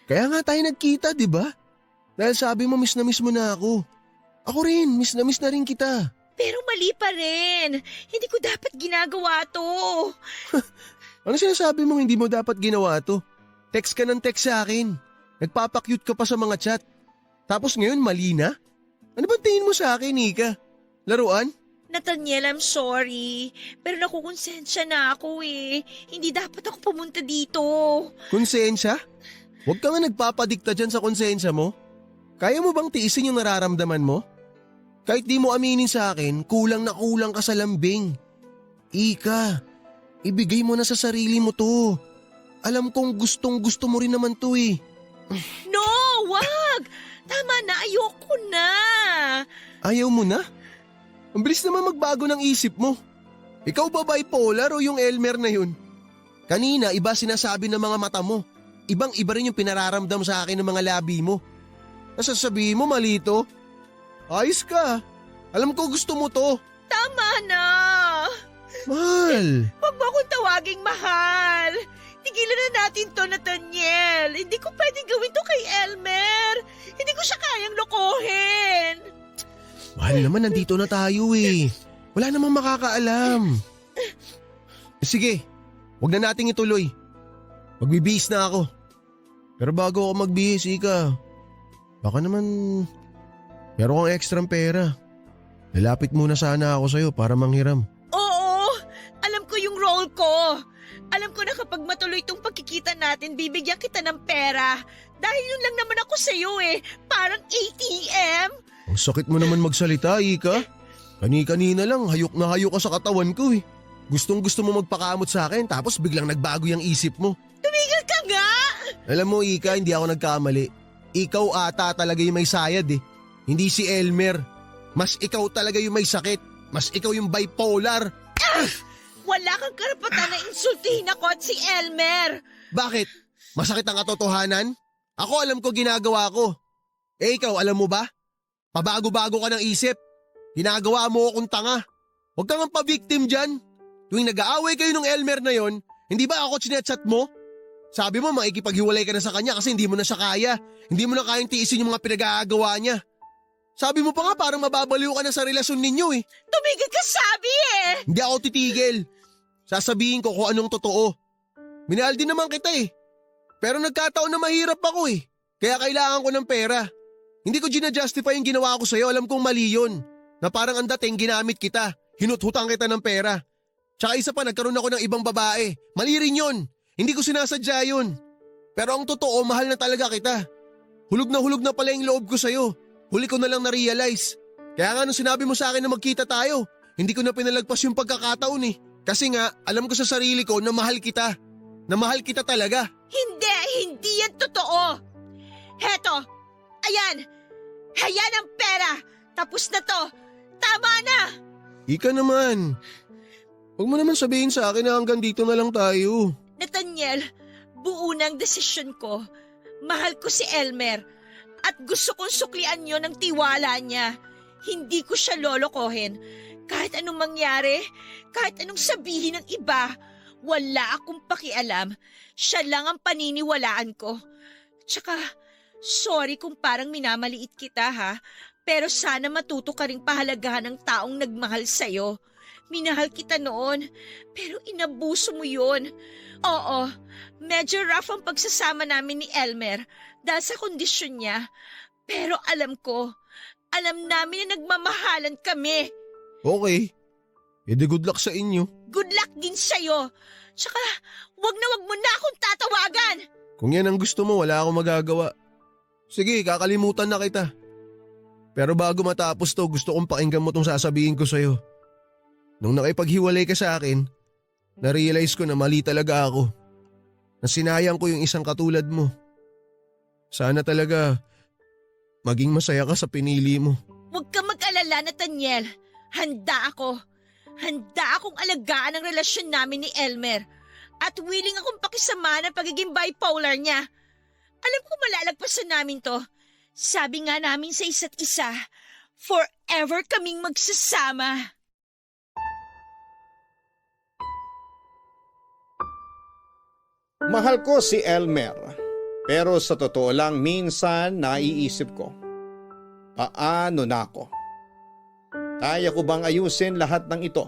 Kaya nga tayo nagkita, di ba? Dahil sabi mo miss mo na ako. Ako rin, miss na rin kita. Pero mali pa rin. Hindi ko dapat ginagawa to. Ano sinasabi mong hindi mo dapat ginawa to? Text ka ng text sa akin. Nagpapakyut ka pa sa mga chat. Tapos ngayon mali na? Ano ba tingin mo sa akin, Nika? Laruan? Nathaniel, I'm sorry. Pero nakukonsensya na ako eh. Hindi dapat ako pumunta dito. Konsensya? Huwag ka nga nagpapadikta dyan sa konsensya mo. Kaya mo bang tiisin yung nararamdaman mo? Kahit di mo aminin sa akin, kulang na kulang ka sa lambing. Ika, ibigay mo na sa sarili mo to. Alam kong gustong gusto mo rin naman to eh. No, wag! Tama na, ayoko na. Ayaw mo na? Ang bilis naman magbago ng isip mo. Ikaw ba bipolar o yung Elmer na yun? Kanina, iba sinasabi ng mga mata mo. Ibang-iba rin yung pinararamdam sa akin ng mga labi mo. Nasasabihin mo mali to? Ayos ka. Alam ko gusto mo to. Tama na! Mahal. Huwag mo akong tawaging mahal! Tigilan na natin to, Nathaniel! Hindi ko pwedeng gawin to kay Elmer! Hindi ko siya kayang lokohin! Mahal naman, nandito na tayo eh. Wala namang makakaalam. Sige, wag na nating ituloy. Magbibihis na ako. Pero bago ako magbihis, Ika, baka naman meron kang ekstrang pera. Lalapit muna sana ako sa'yo para manghiram. Oo! Alam ko yung role ko! Alam ko na kapag matuloy itong pagkikita natin, bibigyan kita ng pera. Dahil yun lang naman ako sa'yo eh. Parang ATM. Ang sakit mo naman magsalita, Ika. Kani-kanina lang, hayok na hayok ka sa katawan ko eh. Gustong gusto mo magpakamot sa akin tapos biglang nagbago yung isip mo. Tumigil ka nga! Alam mo, Ika, hindi ako nagkamali. Ikaw ata talaga yung may sayad eh. Hindi si Elmer. Mas ikaw talaga yung may sakit. Mas ikaw yung bipolar. Wala kang karapatan na insultihin ako at si Elmer. Bakit? Masakit ang katotohanan? Ako alam ko ginagawa ko. Eh ikaw, alam mo ba? Pabago-bago ka ng isip. Ginagawa mo akong tanga. Huwag kang ang pa-victim dyan. Tuwing nag-aaway kayo ng Elmer na yon, hindi ba ako chinechat mo? Sabi mo makikipaghiwalay ka na sa kanya kasi hindi mo na siya kaya. Hindi mo na kayang tiisin yung mga pinag-aagawa niya. Sabi mo pa nga parang mababaliw ka na sa relasyon ninyo eh. Tumigil ka sabi eh. Hindi ako titigil. Sasabihin ko kung anong totoo. Minahal din naman kita eh. Pero nagkataon na mahirap ako eh. Kaya kailangan ko ng pera. Hindi ko gina-justify yung ginawa ko sa'yo. Alam kong mali yun. Na parang ang dating ginamit kita. Hinuthutang kita ng pera. Tsaka isa pa, nagkaroon ako ng ibang babae. Mali rin yun. Hindi ko sinasadya yun. Pero ang totoo, mahal na talaga kita. Hulog na pala yung loob ko sa'yo. Huli ko na lang na-realize. Kaya nga nung sinabi mo sa akin na magkita tayo, hindi ko na pinalagpas yung pagkakataon eh. Kasi nga, alam ko sa sarili ko na mahal kita. Na mahal kita talaga. Hindi yan totoo. Heto, ayan. Ayan ang pera. Tapos na to. Tama na. Ika naman. Huwag mo naman sabihin sa akin na hanggang dito na lang tayo. Nathaniel, buo na ang desisyon ko. Mahal ko si Elmer. At gusto kong suklian yun ng tiwala niya. Hindi ko siya lolokohin. Kahit anong mangyari, kahit anong sabihin ng iba, wala akong pakialam. Siya lang ang paniniwalaan ko. Tsaka, sorry kung parang minamaliit kita ha, pero sana matuto ka ring pahalagahan ng taong nagmahal sa'yo. Minahal kita noon, pero inabuso mo yun. Oo, medyo rough ang pagsasama namin ni Elmer dahil sa kondisyon niya. Pero alam namin na nagmamahalan kami. Okay. Edi good luck sa inyo. Good luck din sa'yo. Tsaka, wag mo na akong tatawagan. Kung yan ang gusto mo, wala akong magagawa. Sige, kakalimutan na kita. Pero bago matapos to, gusto kong pakinggan mo tong sasabihin ko sa'yo. Nung nakipaghiwalay ka sa akin, na-realize ko na mali talaga ako. Na sinayang ko yung isang katulad mo. Sana talaga maging masaya ka sa pinili mo. Huwag ka mag-alala, Nathaniel. Handa akong alagaan ang relasyon namin ni Elmer. At willing akong pakisama ng pagiging bipolar niya. Alam ko malalagpasan namin to. Sabi nga namin sa isa't isa, forever kaming magsasama. Mahal ko si Elmer. Pero sa totoo lang minsan naiisip ko, paano na ako? Kaya ko bang ayusin lahat ng ito?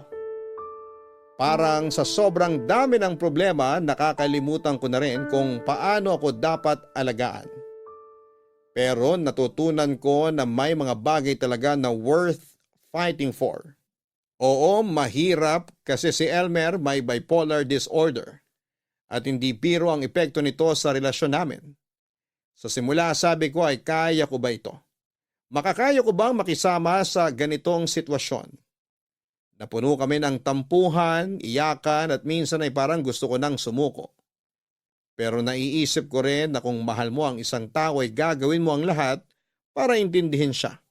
Parang sa sobrang dami ng problema, nakakalimutan ko na rin kung paano ako dapat alagaan. Pero natutunan ko na may mga bagay talaga na worth fighting for. Oo, mahirap kasi si Elmer may bipolar disorder. At hindi biro ang epekto nito sa relasyon namin. Sa simula sabi ko ay kaya ko ba ito? Makakaya ko bang makisama sa ganitong sitwasyon? Napuno kami ng tampuhan, iyakan at minsan ay parang gusto ko nang sumuko. Pero naiisip ko rin na kung mahal mo ang isang tao ay gagawin mo ang lahat para intindihin siya.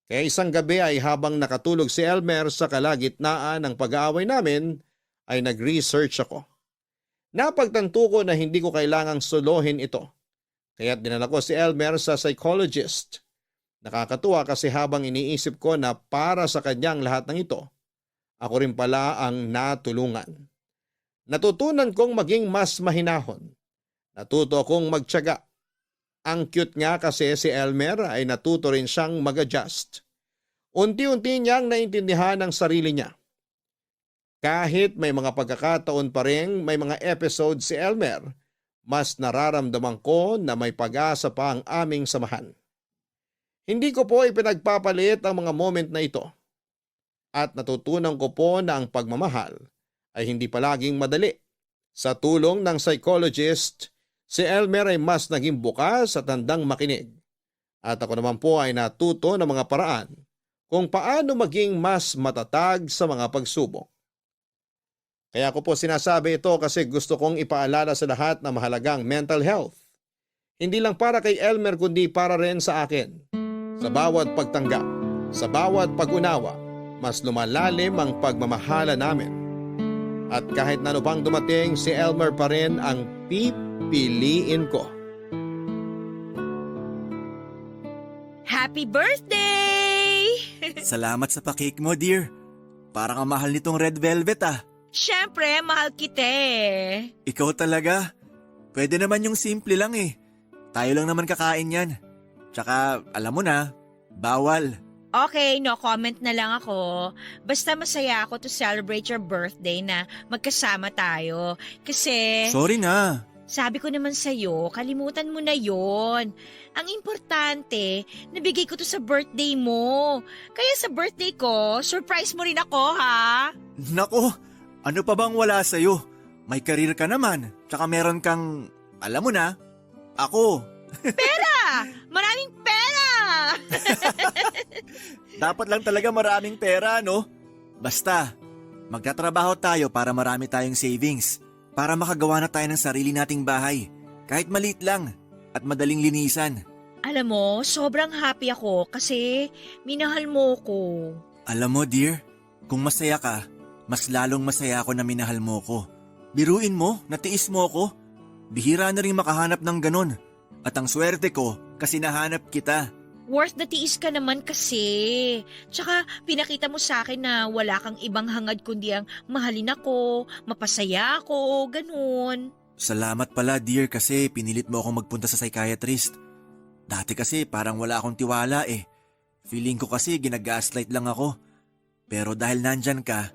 Kaya isang gabi ay habang nakatulog si Elmer sa kalagitnaan ng pag-aaway namin ay nag-research ako. Napagtanto ko na hindi ko kailangang solohin ito. Kaya't dinala ko si Elmer sa psychologist. Nakakatuwa kasi habang iniisip ko na para sa kanyang lahat ng ito, ako rin pala ang natulungan. Natutunan kong maging mas mahinahon. Natuto akong magtiyaga. Ang cute nga kasi si Elmer ay natuto rin siyang mag-adjust. Unti-unti niyang naintindihan ang sarili niya. Kahit may mga pagkakataon pa rin may mga episode si Elmer, mas nararamdaman ko na may pag-asa pa ang aming samahan. Hindi ko po ipinagpapalit ang mga moment na ito. At natutunan ko po na ang pagmamahal ay hindi palaging madali. Sa tulong ng psychologist, si Elmer ay mas naging bukas at handang makinig. At ako naman po ay natuto ng mga paraan kung paano maging mas matatag sa mga pagsubok. Kaya ko po sinasabi ito kasi gusto kong ipaalala sa lahat na mahalagang mental health. Hindi lang para kay Elmer kundi para rin sa akin. Sa bawat pagtanggap, sa bawat pag-unawa, mas lumalalim ang pagmamahala namin. At kahit na ano pang dumating, si Elmer pa rin ang pipiliin ko. Happy birthday! Salamat sa pakik mo, dear. Parang ang mahal nitong red velvet ah. Siyempre, mahal kita eh. Ikaw talaga. Pwede naman yung simple lang eh. Tayo lang naman kakain yan. Tsaka, alam mo na, bawal. Okay, no comment na lang ako. Basta masaya ako to celebrate your birthday na magkasama tayo. Kasi, Sorry na. sabi ko naman sa'yo, kalimutan mo na yon. Ang importante, nabigay ko to sa birthday mo. Kaya sa birthday ko, surprise mo rin ako ha. Nako, ano pa bang wala sa'yo? May karir ka naman. Tsaka meron kang, alam mo na, ako. Maraming pera! Dapat lang talaga maraming pera, no? Basta, magtatrabaho tayo para marami tayong savings. Para makagawa na tayo ng sarili nating bahay. Kahit maliit lang at madaling linisan. Alam mo, sobrang happy ako kasi minahal mo ko. Alam mo, dear, kung masaya ka, mas lalong masaya ako na minahal mo ko. Biruin mo, natiis mo ko. Bihira na rin makahanap ng ganon. At ang swerte ko kasi nahanap kita. Worth the tiis ka naman kasi. Tsaka pinakita mo sa akin na wala kang ibang hangad kundi ang mahalin ako, mapasaya ako, ganun. Salamat pala, dear, kasi pinilit mo akong magpunta sa psychiatrist. Dati kasi parang wala akong tiwala eh. Feeling ko kasi ginagaslight lang ako. Pero dahil nandyan ka,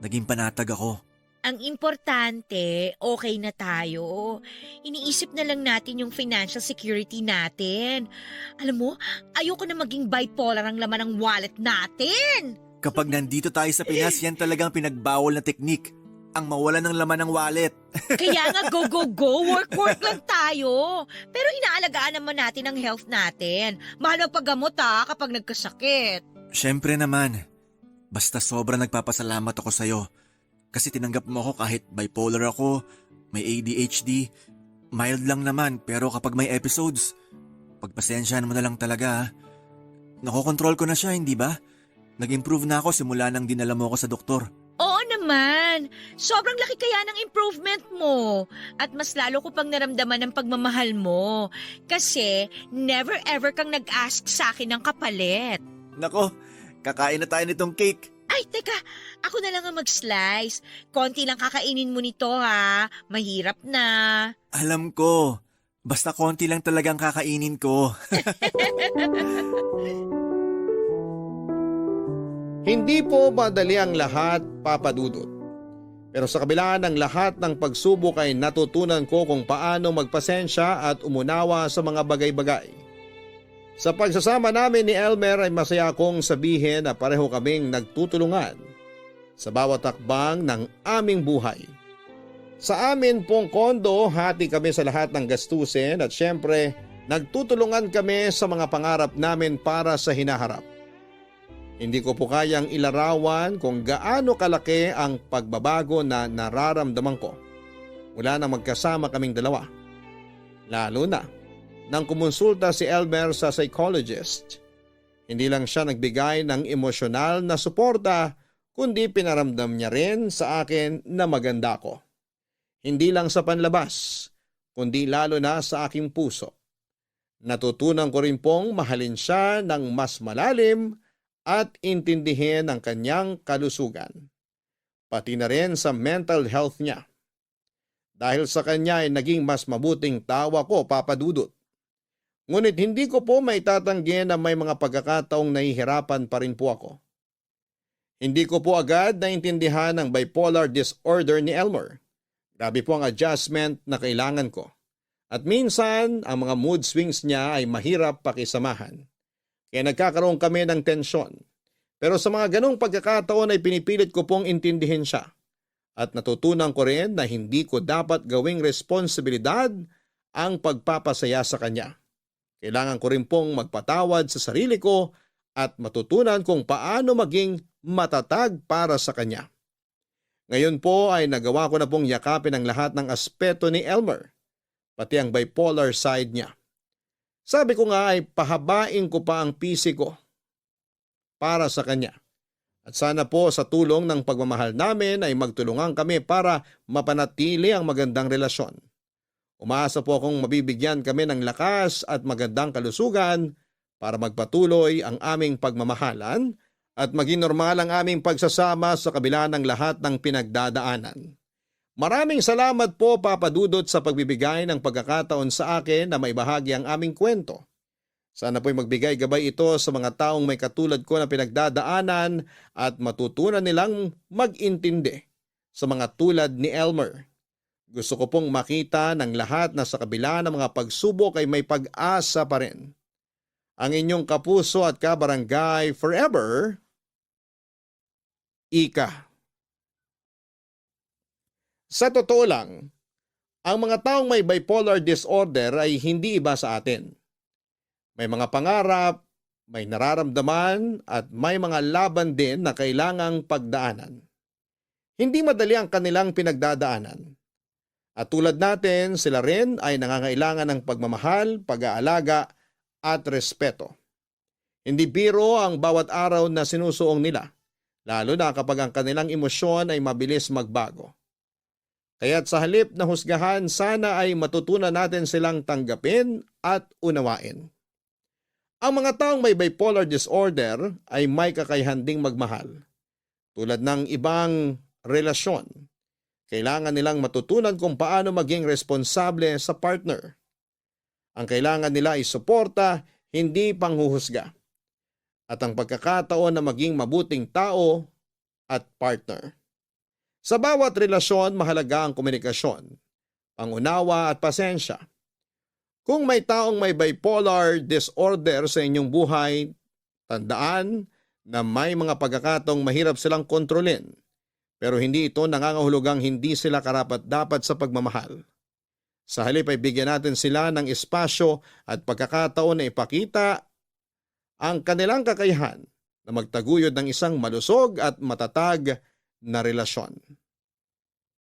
naging panatag ako. Ang importante, okay na tayo. Iniisip na lang natin yung financial security natin. Alam mo, ayoko na maging bipolar ang laman ng wallet natin. Kapag nandito tayo sa Pinas, yan talagang pinagbawal na teknik. Ang mawalan ng laman ng wallet. Kaya nga go, go, go, work lang tayo. Pero inaalagaan naman natin ang health natin. Mahal magpagamot kapag nagkasakit. Siyempre naman. Basta sobrang nagpapasalamat ako sa'yo. Kasi tinanggap mo ako kahit bipolar ako, may ADHD. Mild lang naman pero kapag may episodes, pagpasensyahan mo na lang talaga ha. Nakokontrol ko na siya, hindi ba? Nag-improve na ako simula nang dinala mo ako sa doktor. Oo naman. Sobrang laki kaya ng improvement mo. At mas lalo ko pang naramdaman ng pagmamahal mo. Kasi never ever kang nag-ask sa akin ng kapalit. Nako, kakain na tayo nitong cake. Ay, teka. Ako na lang ang mag-slice. Konti lang kakainin mo nito ha. Mahirap na. Alam ko. Basta konti lang talagang kakainin ko. Hindi po madali ang lahat, Papa Dudut. Pero sa kabila ng lahat ng pagsubok ay natutunan ko kung paano magpasensya at umunawa sa mga bagay-bagay. Sa pagsasama namin ni Elmer ay masaya akong sabihin na pareho kaming nagtutulungan sa bawat takbang ng aming buhay. Sa amin pong kondo, hati kami sa lahat ng gastusin at syempre nagtutulungan kami sa mga pangarap namin para sa hinaharap. Hindi ko po kayang ilarawan kung gaano kalaki ang pagbabago na nararamdaman ko mula nang magkasama kaming dalawa. Lalo na nang kumonsulta si Elmer sa psychologist. Hindi lang siya nagbigay ng emosyonal na suporta, kundi pinaramdam niya rin sa akin na maganda ako. Hindi lang sa panlabas, kundi lalo na sa aking puso. Natutunan ko rin pong mahalin siya ng mas malalim at intindihin ang kanyang kalusugan. Pati na rin sa mental health niya. Dahil sa kanya ay naging mas mabuting tao ako, Papa Dudut. Ngunit hindi ko po maitatanggi na may mga pagkakataong nahihirapan pa rin po ako. Hindi ko po agad naintindihan ang bipolar disorder ni Elmer. Grabe po ang adjustment na kailangan ko. At minsan, ang mga mood swings niya ay mahirap pakisamahan. Kaya nagkakaroon kami ng tensyon. Pero sa mga ganong pagkakataon ay pinipilit ko pong intindihin siya. At natutunan ko rin na hindi ko dapat gawing responsibilidad ang pagpapasaya sa kanya. Kailangan ko rin pong magpatawad sa sarili ko at matutunan kung paano maging matatag para sa kanya. Ngayon po ay nagawa ko na pong yakapin ang lahat ng aspeto ni Elmer, pati ang bipolar side niya. Sabi ko nga ay pahabain ko pa ang PC ko para sa kanya. At sana po sa tulong ng pagmamahal namin ay magtulungan kami para mapanatili ang magandang relasyon. Umaasa po akong mabibigyan kami ng lakas at magandang kalusugan para magpatuloy ang aming pagmamahalan at maging normal ang aming pagsasama sa kabila ng lahat ng pinagdadaanan. Maraming salamat po, Papa Dudut, sa pagbibigay ng pagkakataon sa akin na maibahagi ang aming kwento. Sana po'y magbigay gabay ito sa mga taong may katulad ko na pinagdadaanan at matutunan nilang mag-intindi sa mga tulad ni Elmer. Gusto ko pong makita ng lahat na sa kabila ng mga pagsubok ay may pag-asa pa rin. Ang inyong kapuso at kabarangay forever, Ika. Sa totoo lang, ang mga taong may bipolar disorder ay hindi iba sa atin. May mga pangarap, may nararamdaman at may mga laban din na kailangang pagdaanan. Hindi madali ang kanilang pinagdadaanan. At tulad natin, sila rin ay nangangailangan ng pagmamahal, pag-aalaga at respeto. Hindi biro ang bawat araw na sinusuong nila, lalo na kapag ang kanilang emosyon ay mabilis magbago. Kaya't sa halip na husgahan, sana ay matutunan natin silang tanggapin at unawain. Ang mga taong may bipolar disorder ay may kakayahan ding magmahal. Tulad ng ibang relasyon, kailangan nilang matutunan kung paano maging responsable sa partner. Ang kailangan nila ay suporta, hindi panghuhusga. At ang pagkakataon na maging mabuting tao at partner. Sa bawat relasyon, mahalaga ang komunikasyon, pangunawa at pasensya. Kung may taong may bipolar disorder sa inyong buhay, tandaan na may mga pagkakataong mahirap silang kontrolin. Pero hindi ito nangangahulugang hindi sila karapat-dapat sa pagmamahal. Sa halip ay bigyan natin sila ng espasyo at pagkakataon na ipakita ang kanilang kakayahan na magtaguyod ng isang malusog at matatag na relasyon.